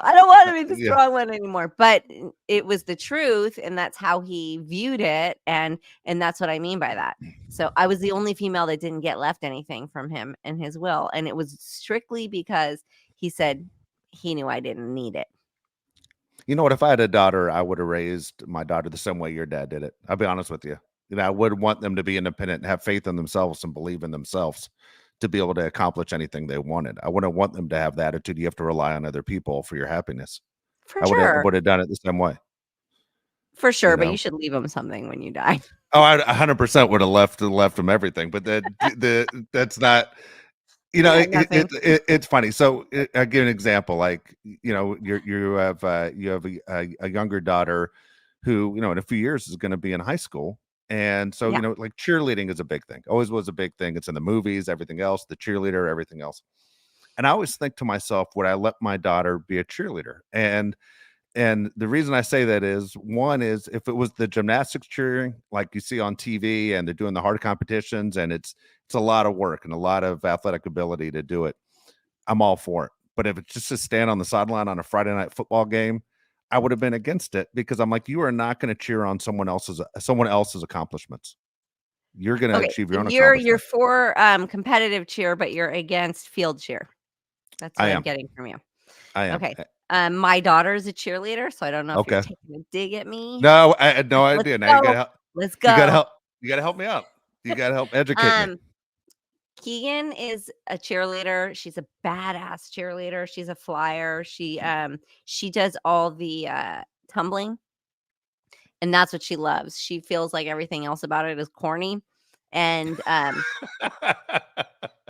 I don't wanna be the Yeah. strong one anymore, but it was the truth, and that's how he viewed it, and that's what I mean by that. So, I was the only female that didn't get left anything from him in his will, and it was strictly because he said he knew I didn't need it. You know what? If I had a daughter, I would have raised my daughter the same way your dad did it. I'll be honest with you. I would want them to be independent and have faith in themselves and believe in themselves to be able to accomplish anything they wanted. I wouldn't want them to have the attitude you have to rely on other people for your happiness. For I sure. would have done it the same way, For you sure, but you know. should leave him something when you die. Oh, I 100% would have left them everything, but that's not. Yeah, nothing. It's funny. So I give an example. Like you have a younger daughter who in a few years is going to be in high school, and so Yeah, like cheerleading is a big thing. Always was a big thing. It's in the movies, everything else, the cheerleader, everything else. And I always think to myself, would I let my daughter be a cheerleader? And the reason I say that is one is if it was the gymnastics cheering like you see on TV and they're doing the hard competitions and it's a lot of work and a lot of athletic ability to do it, I'm all for it. But if it's just to stand on the sideline on a Friday night football game, I would have been against it because I'm like, you are not going to cheer on someone else's accomplishments. You're going to okay, achieve so your own you're accomplishment. for, competitive cheer, but you're against field cheer. That's I what I'm am. getting from you. I am. Okay, my daughter is a cheerleader, so I don't know if you're Okay. taking a dig at me. No, I had no Let's idea. Now you got to go. help. Let's You got to go. help. You got to help me out. You got to help educate me. Um, Keegan is a cheerleader. She's a badass cheerleader. She's a flyer. She does all the, tumbling, and that's what she loves. She feels like everything else about it is corny, and,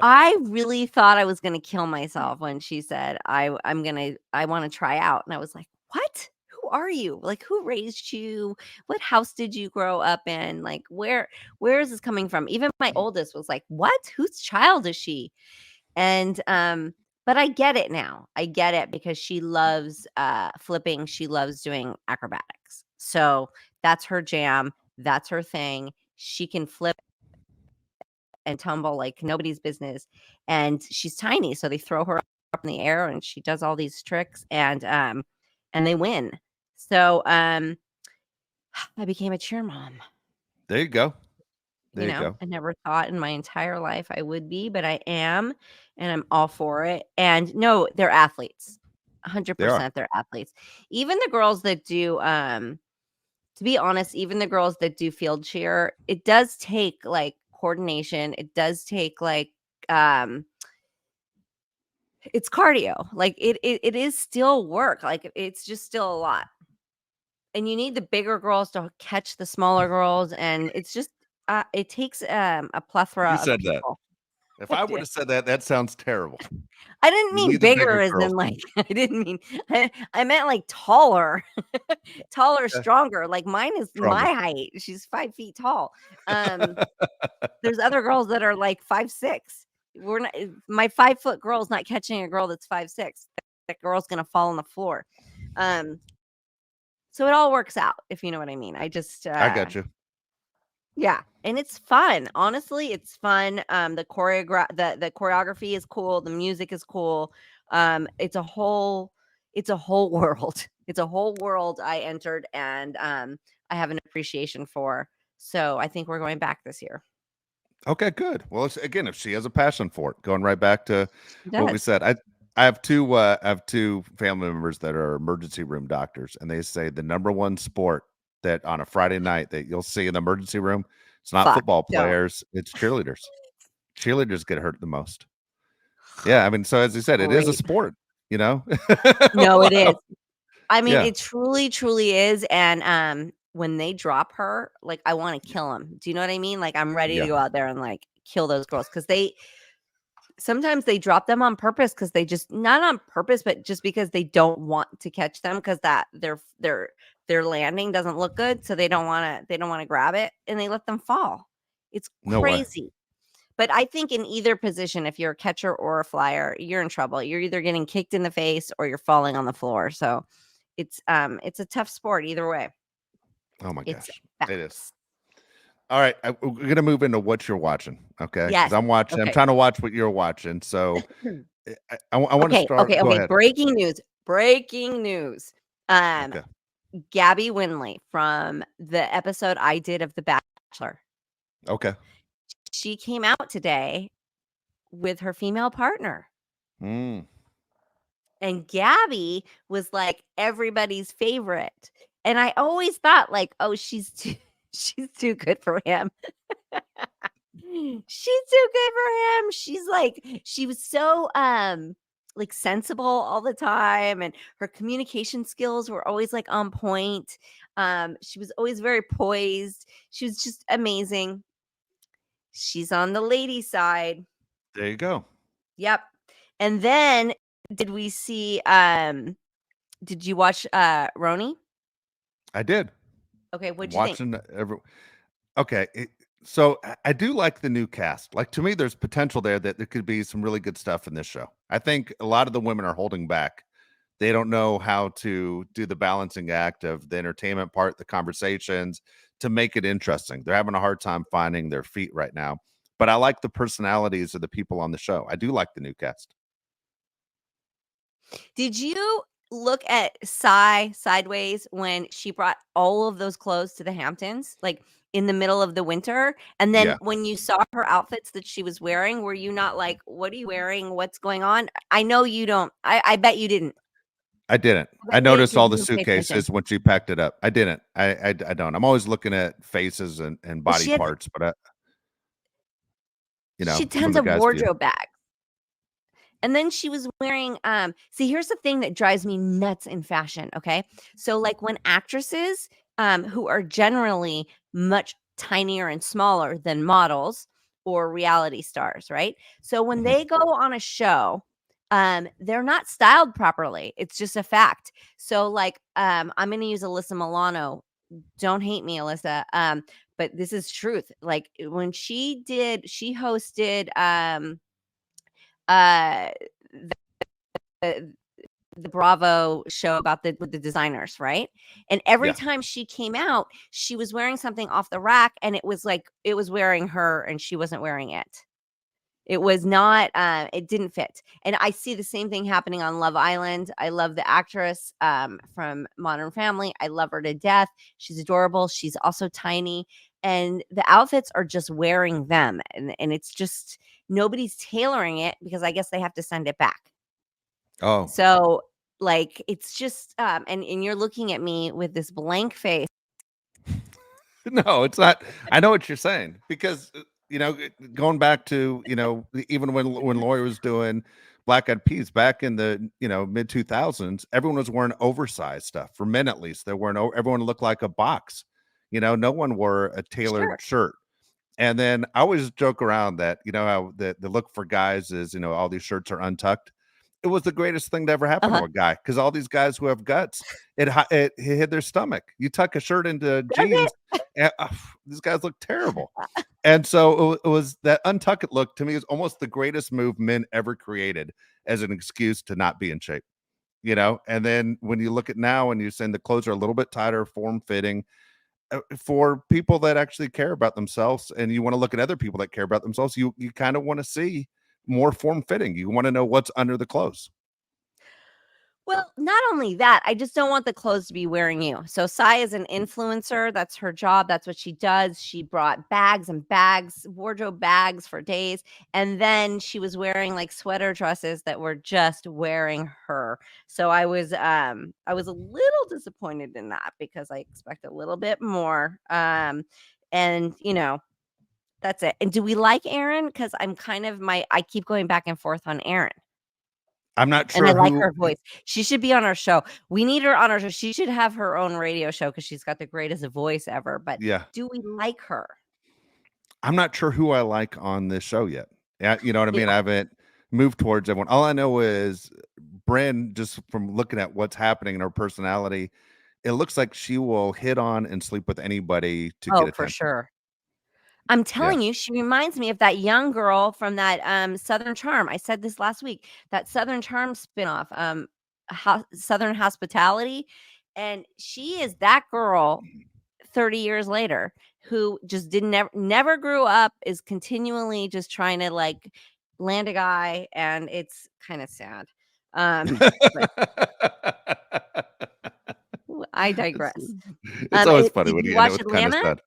I really thought I was gonna kill myself when she said, I wanna try out," and I was like, "What? Who are you? Like, who raised you? What house did you grow up in? Like, where is this coming from?" Even my oldest was like, "What? Whose child is she?" And, but I get it now. I get it because she loves, flipping, she loves doing acrobatics. So, that's her jam, that's her thing. She can flip and tumble like nobody's business, and she's tiny, so they throw her up in the air, and she does all these tricks, and they win. So, I became a cheer mom. There you go. There you go. I never thought in my entire life I would be, but I am, and I'm all for it. And no, they're athletes. They are. 100% they're athletes. Even the girls that do, to be honest, even the girls that do field cheer, it does take like coordination. It does take like, um, it's cardio. Like it is still work. Like it's just still a lot. And you need the bigger girls to catch the smaller girls, and it's just it takes a plethora You of said that. people. If I I would did. have said that, that sounds terrible. I didn't You mean need the bigger bigger as girls. in like I didn't mean I meant like taller. Taller, Okay. stronger. Like mine is my Stronger. height. She's 5 feet tall. Um, there's other girls that are like 5'6". We're not my 5 foot girl's not catching a girl that's 5'6". That girl's gonna fall on the floor. Um, so it all works out, if you know what I mean. I just I got you. Yeah, and it's fun. Honestly, it's fun. The choreography is cool, the music is cool. It's a whole world. It's a whole world I entered and I have an appreciation for. So I think we're going back this year. Okay, good. Well, again, if she has a passion for it, going right back to She what we does. said, I have two family members that are emergency room doctors, and they say the number one sport that on a Friday night that you'll see in the emergency room, it's not Fuck. football Don't. players, it's cheerleaders. Cheerleaders get hurt the most. Yeah, I mean, so as you said, it is a Great. sport, you know? No, it is. Wow. I mean, Yeah, it truly, truly is. And when they drop her, like I want to kill them. Do you know what I mean? Like I'm ready to yeah. go out there and like kill those girls because they sometimes they drop them on purpose because they just not on purpose, but just because they don't want to catch them because that their landing doesn't look good, so they don't want to grab it and they let them fall. It's No way. crazy. But I think in either position, if you're a catcher or a flyer, you're in trouble. You're either getting kicked in the face or you're falling on the floor. So it's a tough sport either way. Oh my It's gosh. It is. facts. All right, we're gonna move into what you're watching, okay? Because Yes. I'm watching. I'm Okay. trying to watch what you're watching. So I want to Okay. start. Okay. Go Okay. ahead. Breaking news. Breaking news. Um, Okay. Gabby Winley from the episode I did of The Bachelor. Okay. She came out today with her female partner. Mm. And Gabby was like everybody's favorite. And I always thought like, oh, she's too good for him. She's too good for him. She was so like sensible all the time and her communication skills were always like on point. She was always very poised. She was just amazing. She's on the lady side. There you go. Yep. And then did we see did you watch Roni? I did. Okay, I'm what'd you think? watching every. Okay. So I do like the new cast. Like to me, there's potential there that there could be some really good stuff in this show. I think a lot of the women are holding back. They don't know how to do the balancing act of the entertainment part, the conversations to make it interesting. They're having a hard time finding their feet right now. But I like the personalities of the people on the show. I do like the new cast. Did you look at sideways when she brought all of those clothes to the Hamptons, like in the middle of the winter? And then Yeah, when you saw her outfits that she was wearing, were you not like, what are you wearing? What's going on? I know you don't. I bet you didn't. I didn't. I I bet you didn't noticed because all you the didn't pay attention. suitcases when she packed it up. I didn't. I don't. I'm always looking at faces and But body parts, but she had from tons the of guy's view. wardrobe bags. And then she was wearing see here's the thing that drives me nuts in fashion, okay? So like when actresses who are generally much tinier and smaller than models or reality stars, right? So when Mhm. they go on a show, they're not styled properly. It's just a fact. So like I'm going to use Alyssa Milano. Don't hate me, Alyssa. But this is truth. Like when she hosted uh the the Bravo show about the with the designers, right? And every Yeah. time she came out, she was wearing something off the rack and it was like it was wearing her and she wasn't wearing it. It was not it didn't fit. And I see the same thing happening on Love Island. I love the actress from Modern Family. I love her to death. She's adorable. She's also tiny and the outfits are just wearing them and it's just nobody's tailoring it because I guess they have to send it back. Oh, So, like, it's just, and you're looking at me with this blank face. no, it's not. I know what you're saying because going back to even when Lori was doing Black Eyed Peas back in the mid 2000s, everyone was wearing oversized stuff for men at least. They weren't. Everyone looked like a box. No one wore a tailored Sure. shirt. And then I always joke around that how the look for guys is all these shirts are untucked. It was the greatest thing to ever happen to Uh-huh. a guy because all these guys who have guts, it hid their stomach. You tuck a shirt into Does it? jeans, and these guys look terrible. And so it was that untuck it look to me is almost the greatest move men ever created as an excuse to not be in shape. And then when you look at now and you're saying the clothes are a little bit tighter, form fitting, for people that actually care about themselves, and you want to look at other people that care about themselves, you kind of want to see more form fitting. You want to know what's under the clothes. Well, not only that, I just don't want the clothes to be wearing you. So Sai is an influencer. That's her job. That's what she does. She brought bags and bags, wardrobe bags for days. And then she was wearing like sweater dresses that were just wearing her. So I was a little disappointed in that because I expect a little bit more. And that's it. And do we like Erin? Because I keep going back and forth on Erin. I'm not And I sure like who. her voice. She should be on our show. We need her on our show. She should have her own radio show because she's got the greatest voice ever. But Yeah, do we like her? I'm not sure who I like on this show yet. Yeah, you know what I Yeah. mean. I haven't moved towards everyone. All I know is Bryn, just from looking at what's happening in her personality, it looks like she will hit on and sleep with anybody to get Oh, for attention. sure. I'm Yeah. telling you, she reminds me of that young girl from that Southern Charm. I said this last week. That Southern Charm spinoff, Southern Hospitality, and she is that girl 30 years later who just didn't never grew up, is continually just trying to like land a guy, and it's kind of sad. But I it's, digress. it's always funny Did when you you end it watch with kind of Atlanta? sad.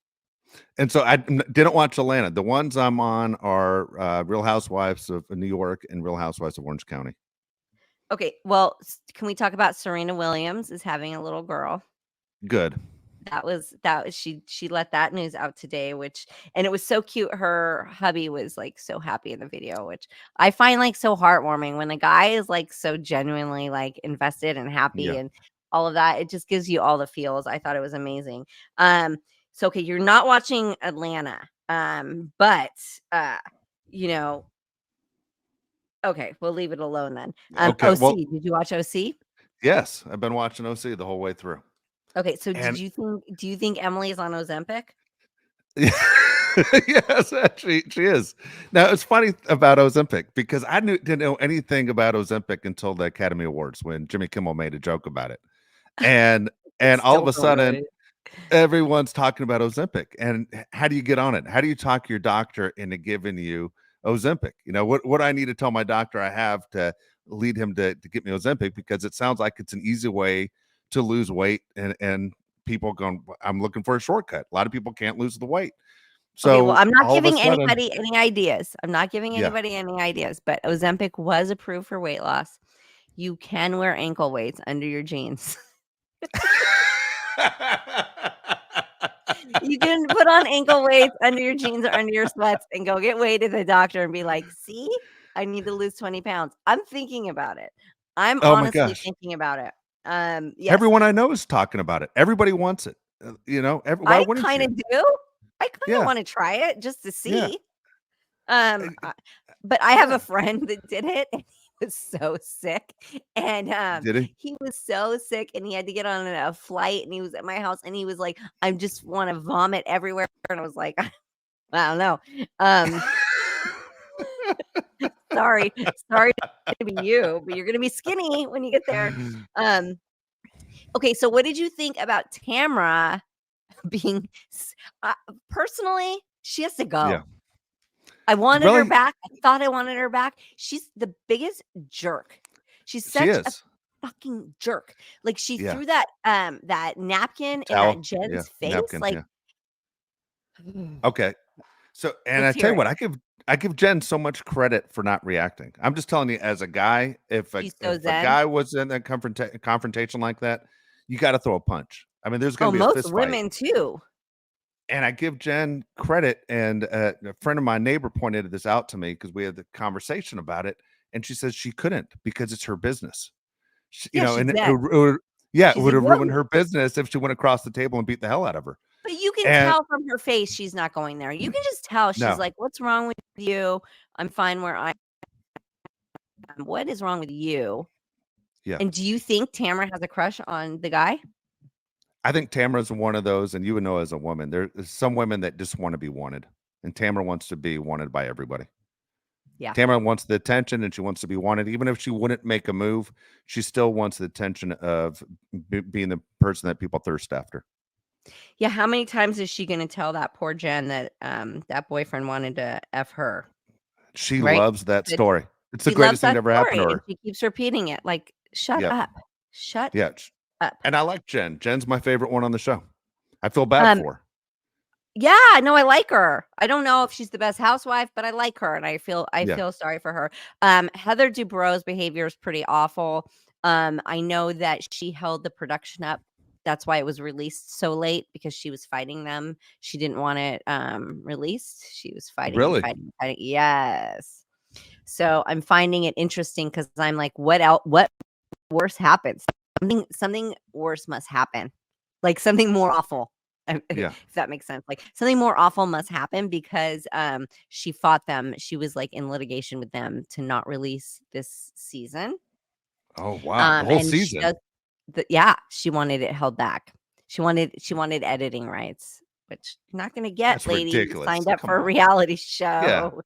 And so I didn't watch Atlanta. The ones I'm on are Real Housewives of New York and Real Housewives of Orange County. Okay, well, can we talk about Serena Williams is having a little girl? Good. That was she let that news out today, and it was so cute. Her hubby was like so happy in the video, which I find like so heartwarming when the guy is like so genuinely like invested and happy Yeah. and all of that. It just gives you all the feels. I thought it was amazing. So okay, you're not watching Atlanta. But you know, okay, we'll leave it alone then. Okay. OC, Well, did you watch OC? yes, I've been watching OC the whole way through. Okay, so And do you think Emily is on Ozempic? yes, she is. Now it's funny about Ozempic because didn't know anything about Ozempic until the Academy Awards when Jimmy Kimmel made a joke about it, and It's all of so a sudden hilarious. everyone's talking about Ozempic. And how do you get on it? How do you talk your doctor into giving you Ozempic? You know what I need to tell my doctor I have to lead him to get me Ozempic, because it sounds like it's an easy way to lose weight, and people going, I'm looking for a shortcut. A lot of people can't lose the weight. Okay, well, So I'm not all of a giving sudden, anybody any ideas. I'm not giving yeah. anybody any ideas, but Ozempic was approved for weight loss. You can wear ankle weights under your jeans. You can put on ankle weights under your jeans or under your sweats and go get weighed at the doctor and be like, see, I need to lose 20 pounds. I'm thinking about it. I'm Oh my honestly gosh. thinking about it. Yes, Everyone I know is talking about it. Everybody wants it. Why I wouldn't kind you? of do. I kind of Yeah. want to try it just to Yeah. see. Uh, But I have Yeah. a friend that did it, and he was so sick, and, Did he? he was so sick, and he had to get on a flight, and he was at my house, and he was like, "I just wanna vomit everywhere," and I was like, "I don't know." Um, sorry sorry to be you, but you're gonna be skinny when you get there. Um, okay, so what did you think about Tamra being s personally, she has to Yeah. go. I wanted her Really? back. I thought I wanted her back. She's the biggest jerk. She's She such a is. fucking jerk. Like she Yeah. threw that napkin in that Towel. Yeah. Jen's face. Napkin. Like, Yeah. Okay. So, and let's I tell hear you it. what, I give Jen so much credit for not reacting. I'm just telling you, as a guy, She's so if a zen. guy was in a confrontation like that, you got to throw a punch. I mean, there's going Oh, to be a most fist fight. women too. And I give Jen credit. And a friend of my neighbor pointed this out to me because we had the conversation about it. And she says she couldn't because it's her business. Yeah, she's And zen. yeah, it She's would a have ruined yogi. her business if she went across the table and beat the hell out of her. But you can And tell from her face she's not going there. You can just tell she's no, like, "What's wrong with you? I'm fine where I am. What is wrong with you?" yeah. And do you think Tamara has a crush on the guy? I think Tamara's one of those, and you would know as a woman, there's some women that just want to be wanted, and Tamara wants to be wanted by everybody. Yeah. Tamara wants the attention, and she wants to be wanted, even if she wouldn't make a move. She still wants the attention of being the person that people thirst after. Yeah, how many times is she gonna tell that poor Jen that that boyfriend wanted to F her, She right? loves that That story. It's the she loves greatest thing that to ever happen to story, and her. she keeps repeating it, like, "Shut Yep. up. Shut Yeah. up." And I like Jen. Jen's my favorite one on the show. I feel bad Um, for her. yeah, no, I like her. I don't know if she's the best housewife, but I like her, and I Yeah. feel sorry for her. Heather Dubrow's behavior is pretty awful. I know that she held the production up. That's why it was released so late, because she was fighting them. She didn't want it released. She was fighting and Really? fighting and fighting. Yes. So I'm finding it interesting, because I'm like, what else? What worse happens? Something worse must happen. Like something more awful. Yeah. If that makes sense. Like something more awful must happen, because she fought them. She was like in litigation with them to not release this season. Oh, wow. The whole And she season. does yeah, she wanted it held back. She wanted editing rights, which you're not gonna get, That's lady. You ridiculous. signed up Come for a on. reality Yeah. show.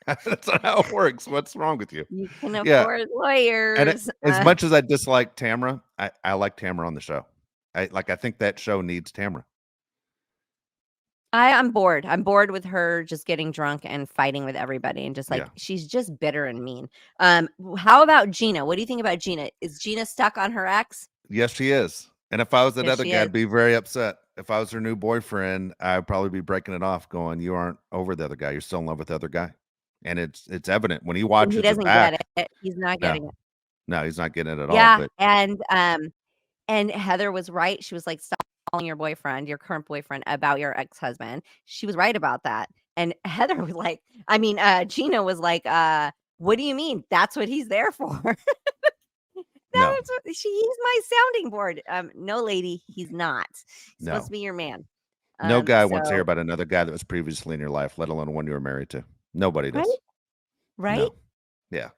That's not how it works. What's wrong with you? You can Yeah. afford And lawyers. as much as I dislike Tamra, I like Tamra on the show. I think that show needs Tamra. I'm bored. I'm bored with her just getting drunk and fighting with everybody, and just Yeah. like she's just bitter and mean. How about Gina? What do you think about Gina? Is Gina stuck on her ex? Yes, she is. And if I was that Yes, other she guy, is. I'd be very upset. If I was her new boyfriend, I'd probably be breaking it off, going, "You aren't over the other guy. You're still in love with the other guy." And it's evident when he And he watches it doesn't get back. it. He's not No, getting it. no, he's not getting it at all. Yeah, But and Heather was right. She was like, "Stop calling your boyfriend, your current boyfriend, about your ex-husband." She was right about that. And Heather was like, Gina was like, "What do you mean? That's what he's there for." no, That's what he's my sounding board. No, lady, he's not. He's supposed no, to be your man. no guy wants to hear So about another guy that was previously in your life, let alone one you were married to. Nobody right, does. right. No. Yeah,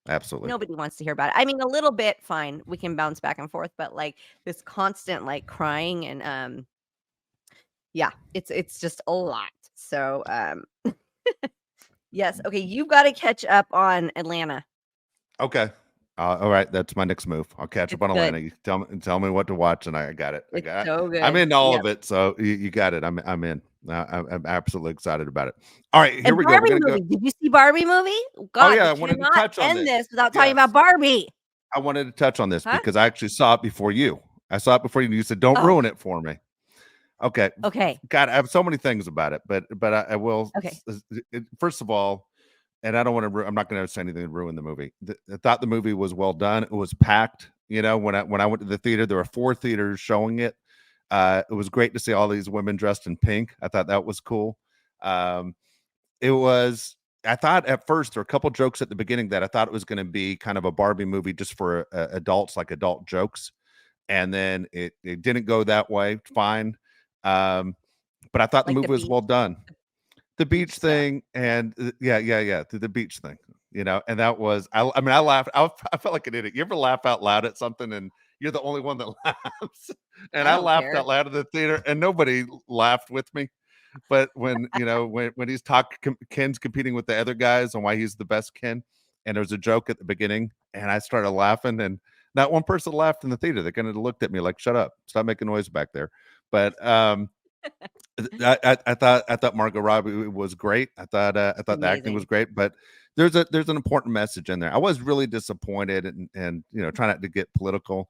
absolutely. Nobody wants to hear about it. I mean, a little bit, fine. We can bounce back and forth, but like this constant like crying and yeah, it's just a lot. So yes, okay, you've got to catch up on Atlanta. Okay. All right, that's my next move. I'll catch up It's on good. Atlanta. You tell me what to watch, and I got it. I It's got it. so I'm good. in all Yep. of it, so you got it. I'm in. I'm absolutely excited about it. All right, here And we go. We're Barbie gonna go. movie. Did you see Barbie movie? Oh, Oh God, yeah, we I wanted to cannot touch on end this. this without talking Yes, about Barbie. I wanted to touch on this Huh? because I actually saw it before you. I saw it before you. You said, "Don't Oh, ruin it for me." Okay. okay. God, I have so many things about it, but I will. Okay. First of all, and I don't want to. I'm not going to say anything to ruin the movie. I thought the movie was well done. It was packed. You know, when I went to the theater, there were 4 theaters showing it. It was great to see all these women dressed in pink. I thought that was cool. Um, it was. I thought at first there were a couple jokes at the beginning that I thought it was going to be kind of a Barbie movie just for adults, like adult jokes, and then it didn't go that way. Fine. Um, but I thought the Like the movie was beach, well done. The beach beach stuff. thing and yeah, the beach thing, you know, and that was I mean, I laughed. I felt like an idiot. You ever laugh out loud at something and you're the only one that laughs? And I I don't laughed care. out loud in the theater and nobody laughed with me. But when, you know, when he's Ken's competing with the other guys on why he's the best Ken, and there was a joke at the beginning, and I started laughing, and not one person laughed in the theater. They kind of looked at me like, "Shut up, stop making noise back there." But I thought Margot Robbie was great. I thought the acting was Amazing. great, but there's an important message in there. I was really disappointed, and you know, try not to get political,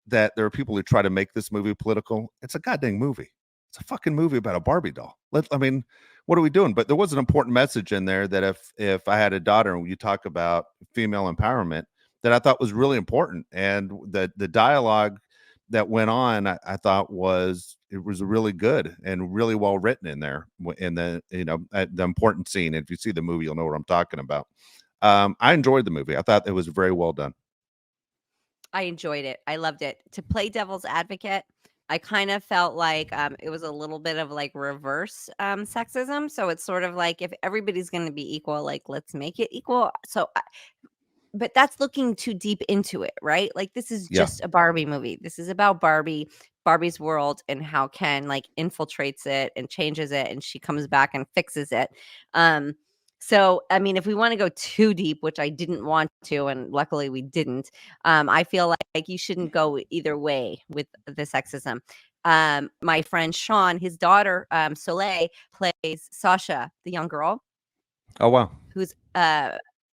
that there are people who try to make this movie political. It's a goddamn movie. It's a fucking movie about a Barbie doll. I mean, what are we doing? But there was an important message in there that if I had a daughter and you talk about female empowerment, that I thought was really important, and the dialogue that went on, I thought it was really good and really well written in there in the, you know, the important scene. If you see the movie, you'll know what I'm talking about. I enjoyed the movie. I thought it was very well done. I enjoyed it. I loved it. To play devil's advocate, I kind of felt like it was a little bit of like reverse sexism. So it's sort of like, if everybody's going to be equal, like let's make it equal. So but that's looking too deep into it, right? Like this is Yeah. just a Barbie movie. This is about Barbie's world, and how Ken like infiltrates it and changes it, and she comes back and fixes it. Um so I mean, if we want to go too deep, which I didn't want to, and luckily we didn't, I feel like you shouldn't go either way with the sexism. My friend Sean, his daughter Soleil plays Sasha, the young girl Oh wow. who's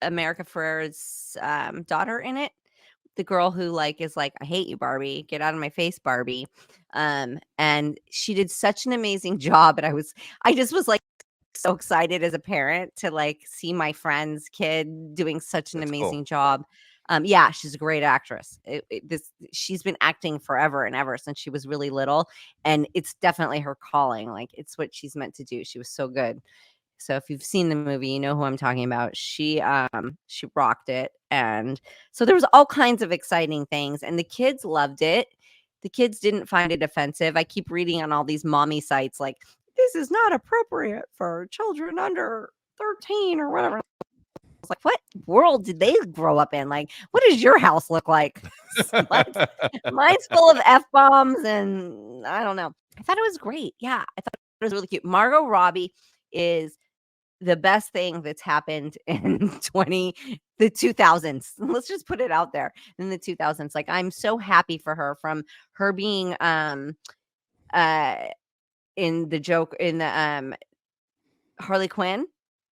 America Ferrera's daughter in it. The girl who like is like, I hate you, Barbie. Get out of my face, Barbie. And she did such an amazing job. And I just was like so excited as a parent to like see my friend's kid doing such an That's amazing cool. job. Yeah, she's a great actress. She's been acting forever and ever since she was really little, and it's definitely her calling. Like it's what she's meant to do. She was so good. So if you've seen the movie, you know who I'm talking about. She rocked it. And so there was all kinds of exciting things and the kids loved it. The kids didn't find it offensive. I keep reading on all these mommy sites like this is not appropriate for children under 13 or whatever. I was like, what world did they grow up in? Like, what does your house look like? mine's full of F-bombs and I don't know. I thought it was great. Yeah, I thought it was really cute. Margot Robbie is the best thing that's happened in the 2000s. Let's just put it out there in the 2000s. Like I'm so happy for her from her being uh in the Harley Quinn,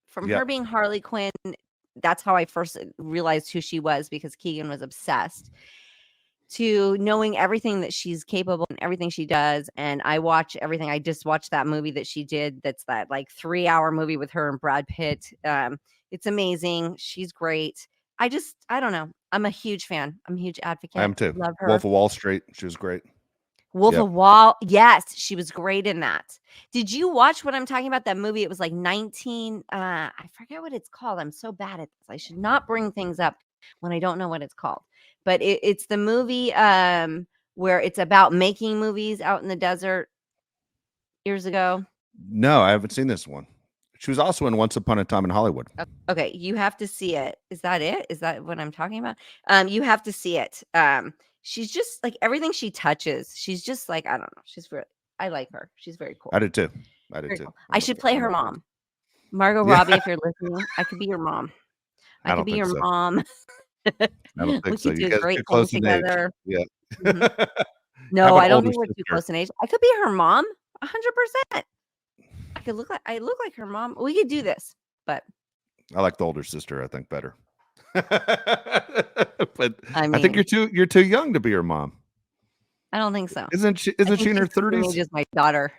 from Yep. her being Harley Quinn. That's how I first realized who she was because Keegan was obsessed, to knowing everything that she's capable and everything she does. And I watch everything. I just watched that movie that she did. That's that like 3-hour movie with her and Brad Pitt. It's amazing. She's great. I don't know. I'm a huge fan. I'm a huge advocate. I am too. Love her. Wolf of Wall Street. She was great. Wolf Yep. of Wall. Yes, she was great in that. Did you watch what I'm talking about? That movie. It was like 19. I forget what it's called. I'm so bad at this. I should not bring things up when I don't know what it's called. But it's the movie where it's about making movies out in the desert years ago. No, I haven't seen this one. She was also in Once Upon a Time in Hollywood. Okay, you have to see it. Is that it? Is that what I'm talking about? You have to see it. She's just like everything she touches. She's just like, I don't know. I like her. She's very cool. I did too. Very cool. I should play her mom. Margot Yeah. Robbie, if you're listening, I could be your mom. I could be your mom. I don't think so. We could You do guys great get close things in age. together. Yeah. Mhm. I No, have an I don't older think we're too sister. close in age. I could be her mom, 100%. I look like her mom. We could do this, but I like the older sister, I think, better. But I I think mean, you're too young to be her mom. I don't think so. Isn't she I think in her she's the same 30s? age as my daughter.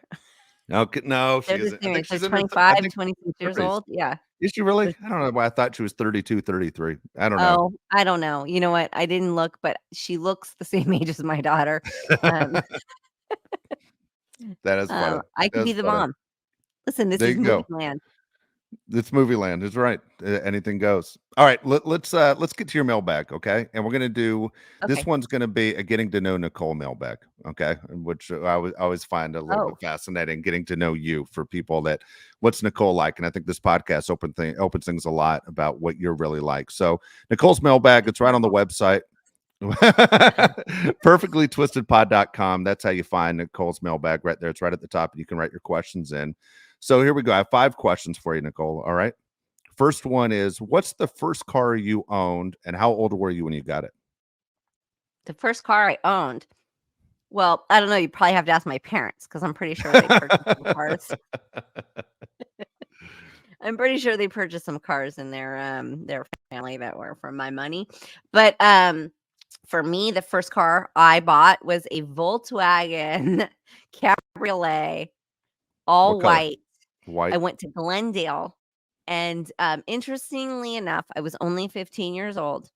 No, she They're the isn't. I same think age. They're she's in her 25, 26 years 30s. old. Yeah. Is she really? I don't know why I thought she was 32, 33. I don't know. Oh, I don't know. You know what? I didn't look, but she looks the same age as my daughter. Um, That is funny. I could be That's the funny. mom. Listen, this There is you movie go. land. It's movie land. Is right. Anything goes. All right. Let's get to your mailbag, okay? And we're gonna do this Okay. one's gonna be a getting to know Nicole mailbag, okay? Which I always find a little bit Oh, fascinating, getting to know you for people that what's Nicole like. And I think this podcast opens things a lot about what you're really like. So Nicole's mailbag, it's right on the website. Perfectlytwistedpod.com. That's how you find Nicole's mailbag right there. It's right at the top. You can write your questions in. So here we go. I have 5 questions for you, Nicole. All right. First one is, what's the first car you owned and how old were you when you got it? the first car I owned. Well, I don't know. You probably have to ask my parents because I'm pretty sure they purchased some cars. I'm pretty sure they purchased some cars in their family that were from my money. But for me, the first car I bought was a Volkswagen Cabriolet, all What color? white. I White. went to Glendale, and interestingly enough, I was only 15 years old.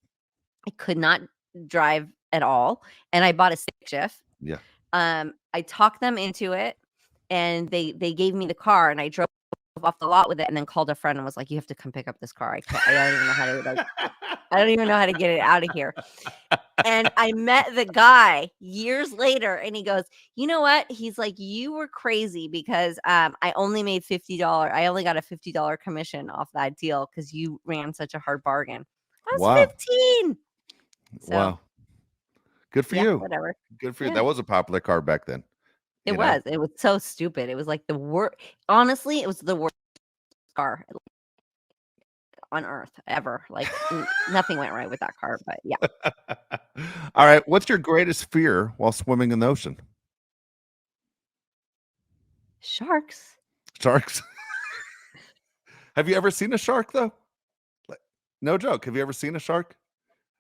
I could not drive at all, and I bought a stick shift. Yeah. I talked them into it, and they gave me the car, and I drove off the lot with it, and then called a friend and was like, "You have to come pick up this car. I don't even know how to like, I don't even know how to get it out of here." And I met the guy years later, and he goes, "You know what?" He's like, "You were crazy because I only made $50. I only got a $50 commission off that deal because you ran such a hard bargain." I was Wow. 15. So Wow. Good for yeah, you. whatever. Good for you. Yeah. That was a popular car back then. It You know? was so stupid. It was like the worst. Honestly, it was the worst car on earth ever. Like nothing went right with that car. But yeah, All right. What's your greatest fear while swimming in the ocean? Sharks. Sharks. Have you ever seen a shark though? Like, no joke. Have you ever seen a shark?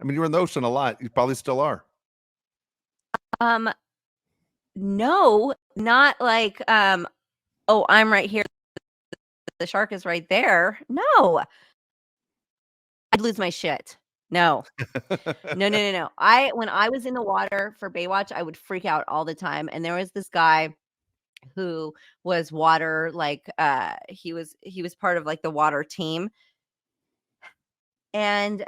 I mean, you were in the ocean a lot. You probably still are. Um, no, not like oh, I'm right here. The shark is right there. No. I'd lose my shit. No. No. When I was in the water for Baywatch, I would freak out all the time. And there was this guy who was water, like he was part of like the water team. And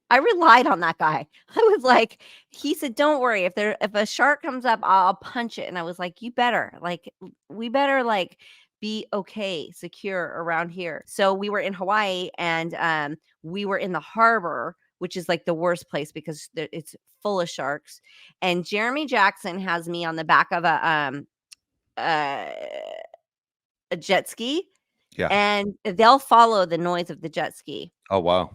I relied on that guy. I was like, he said, "Don't worry. If a shark comes up, I'll punch it." And I was like, "You better. Like, we better like be okay, secure around here." So we were in Hawaii, and we were in the harbor, which is like the worst place because it's full of sharks. And Jeremy Jackson has me on the back of uh, a jet ski, Yeah. and they'll follow the noise of the jet ski. Oh wow.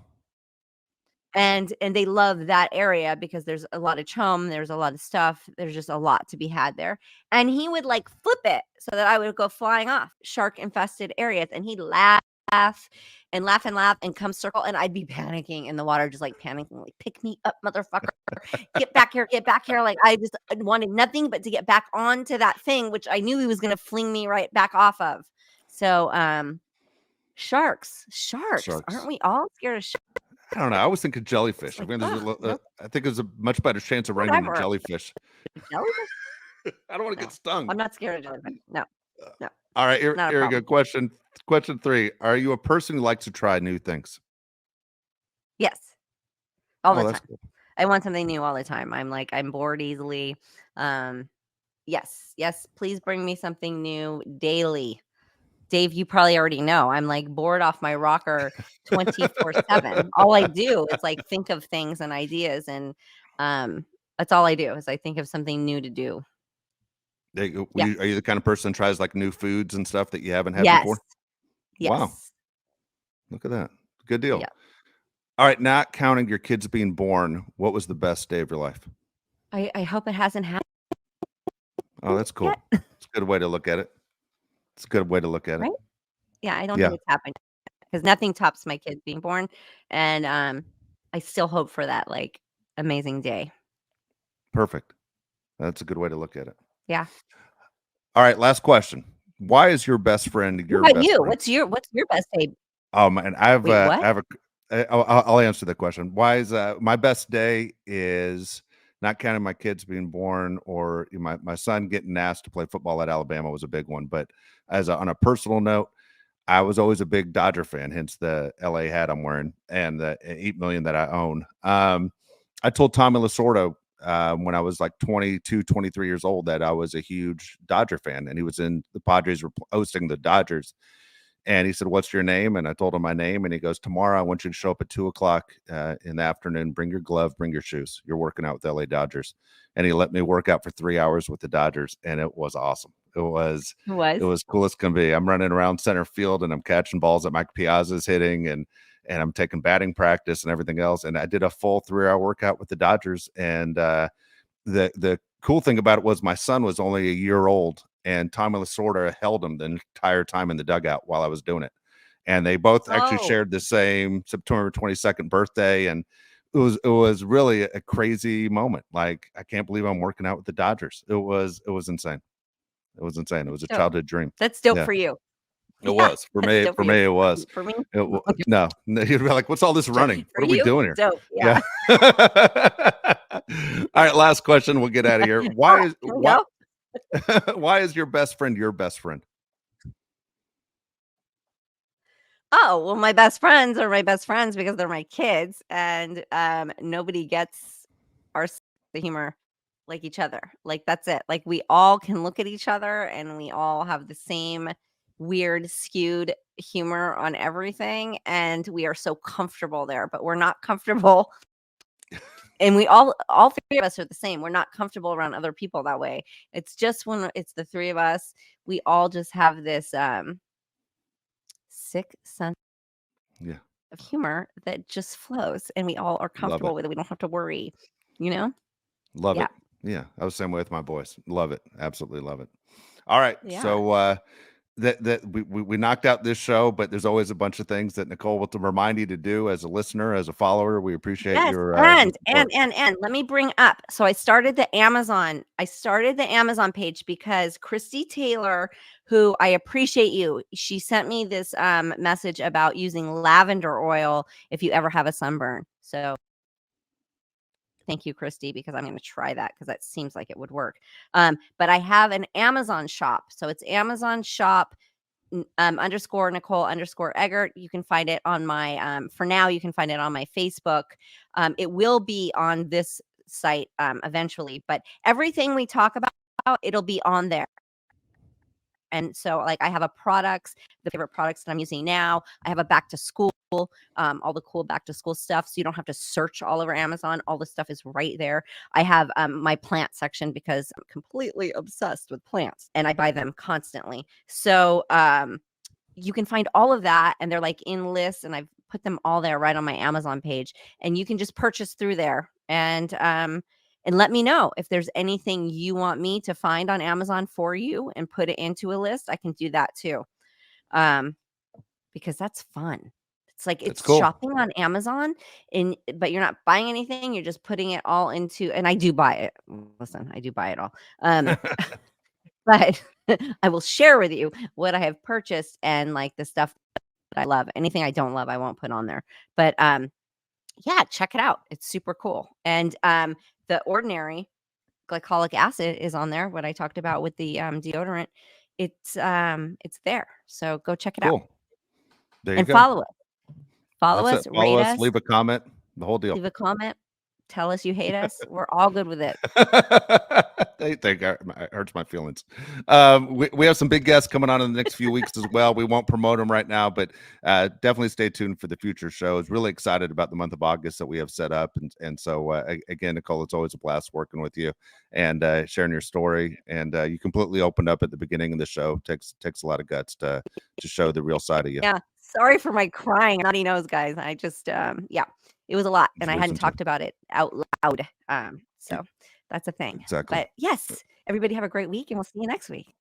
And they love that area because there's a lot of chum, there's a lot of stuff, there's just a lot to be had there. And he would like flip it so that I would go flying off shark infested areas, and he'd laugh and laugh and laugh and come circle, and I'd be panicking in the water, just like panicking, like, "Pick me up, motherfucker. Get back here, get back here." Like I just wanted nothing but to get back onto that thing, which I knew he was gonna fling me right back off of. So sharks. Aren't we all scared of sharks? I don't know. I always think of jellyfish. I Like, mean, nope. I think there's a much better chance of running into Whatever. jellyfish. Jellyfish? I don't want to No. get stung. I'm not scared of jellyfish. No. All right, here, Not a here we go. problem. Question 3. Are you a person who likes to try new things? Yes. All Oh, the that's time. cool. I want something new all the time. I'm bored easily. Yes. Please bring me something new daily. Dave, you probably already know. I'm like bored off my rocker 24/7. All I do is like think of things and ideas, and that's all I do is I think of something new to do. Are you Yeah. the kind of person that tries like new foods and stuff that you haven't had Yes. before? Wow. Yes. Look at that. Good deal. Yeah. All right, not counting your kids being born, what was the best day of your life? I hope it hasn't happened Oh, that's cool. yet. It's a good way to look at it. It's a good way to look at it. Right? Yeah, I don't Yeah, think it's happened because nothing tops my kids being born, and I still hope for that like amazing day. perfect. That's a good way to look at it. Yeah. All right, last question. Why is your best friend What your about best you? friend? What's your best day? Oh man, Wait, I what? have I'll answer the question. Why is my best day is not counting my kids being born or my son getting asked to play football at Alabama was a big one. But on a personal note, I was always a big Dodger fan, hence the LA hat I'm wearing and the 8 million that I own. I told Tommy Lasorda when I was like 22, 23 years old that I was a huge Dodger fan, and he was in the Padres were hosting the Dodgers. And he said, "What's your name?" And I told him my name. And he goes, "Tomorrow, I want you to show up at 2:00 in the afternoon. Bring your glove, bring your shoes. You're working out with LA Dodgers." And he let me work out for 3 hours with the Dodgers, and it was awesome. It was cool as can be. I'm running around center field, and I'm catching balls that Mike Piazza's hitting, and I'm taking batting practice and everything else. And I did a full 3-hour workout with the Dodgers. And the cool thing about it was my son was only a year old, and Tommy Lasorda held him the entire time in the dugout while I was doing it. And they both actually Oh, shared the same September 22nd birthday. And it was really a crazy moment. Like, I can't believe I'm working out with the Dodgers. It was insane. It was insane. It was a dope. childhood dream. That's dope Yeah, for you. it Yeah, was for that's me. dope For for you. me, it was. For me, No, you'd be like, "What's all this running? for What are we you, doing here?" dope. Yeah. Yeah. All right, last question. We'll get out of here. All right, here we go. Why is your best friend your best friend? Oh, well, my best friends are my best friends because they're my kids, and nobody gets our sense of humor like each other. Like that's it. Like we all can look at each other, and we all have the same weird, skewed humor on everything, and we are so comfortable there. But we're not comfortable, and we all three of us are the same. We're not comfortable around other people that way. It's just when it's the three of us, we all just have this sick sense Yeah, of humor that just flows, and we all are love comfortable it. with it. We don't have to worry, you know? Love Yeah. it. Yeah, I was the same way with my boys. Love it. Absolutely love it. All right. Yeah. So that we knocked out this show, but there's always a bunch of things that Nicole will remind you to do as a listener, as a follower. We appreciate Yes, your and support. let me bring up. So I started the Amazon. Page because Christy Taylor, who I appreciate you, she sent me this message about using lavender oil if you ever have a sunburn. So thank you, Christy, because I'm going to try that because that seems like it would work. But I have an Amazon shop, so it's Amazon shop underscore Nicole underscore Eggert. You can find it on my for now you can find it on my Facebook. It will be on this site eventually, but everything we talk about, it'll be on there. And so like I have the favorite products that I'm using now. I have a back to school, all the cool back to school stuff. So you don't have to search all over Amazon. All the stuff is right there. I have my plant section because I'm completely obsessed with plants and I buy them constantly. So you can find all of that and they're like in lists and I've put them all there right on my Amazon page and you can just purchase through there and let me know if there's anything you want me to find on Amazon for you and put it into a list. I can do that too. Because that's fun. It's like That's it's cool. shopping on Amazon but you're not buying anything. You're just putting it all into, and I do buy it. Listen, I do buy it all. But I will share with you what I have purchased and like the stuff that I love. Anything I don't love, I won't put on there. But yeah, check it out. It's super cool. And the ordinary glycolic acid is on there. What I talked about with the deodorant, it's there. So go check it out Cool. There you and go. follow it. Follow That's us, it. Follow rate us, us, leave a comment, the whole deal. leave a comment, tell us you hate us. We're all good with it. They think it hurts my feelings. We have some big guests coming on in the next few weeks as well. We won't promote them right now, but definitely stay tuned for the future shows. Really excited about the month of August that we have set up. And so, again, Nicole, it's always a blast working with you and sharing your story. And you completely opened up at the beginning of the show. Takes a lot of guts to show the real side of you. Yeah. Sorry for my crying. Naughty nose, guys. I just, yeah, it was a lot. And I hadn't talked about it out loud. So that's a thing. Exactly. But yes, everybody have a great week and we'll see you next week.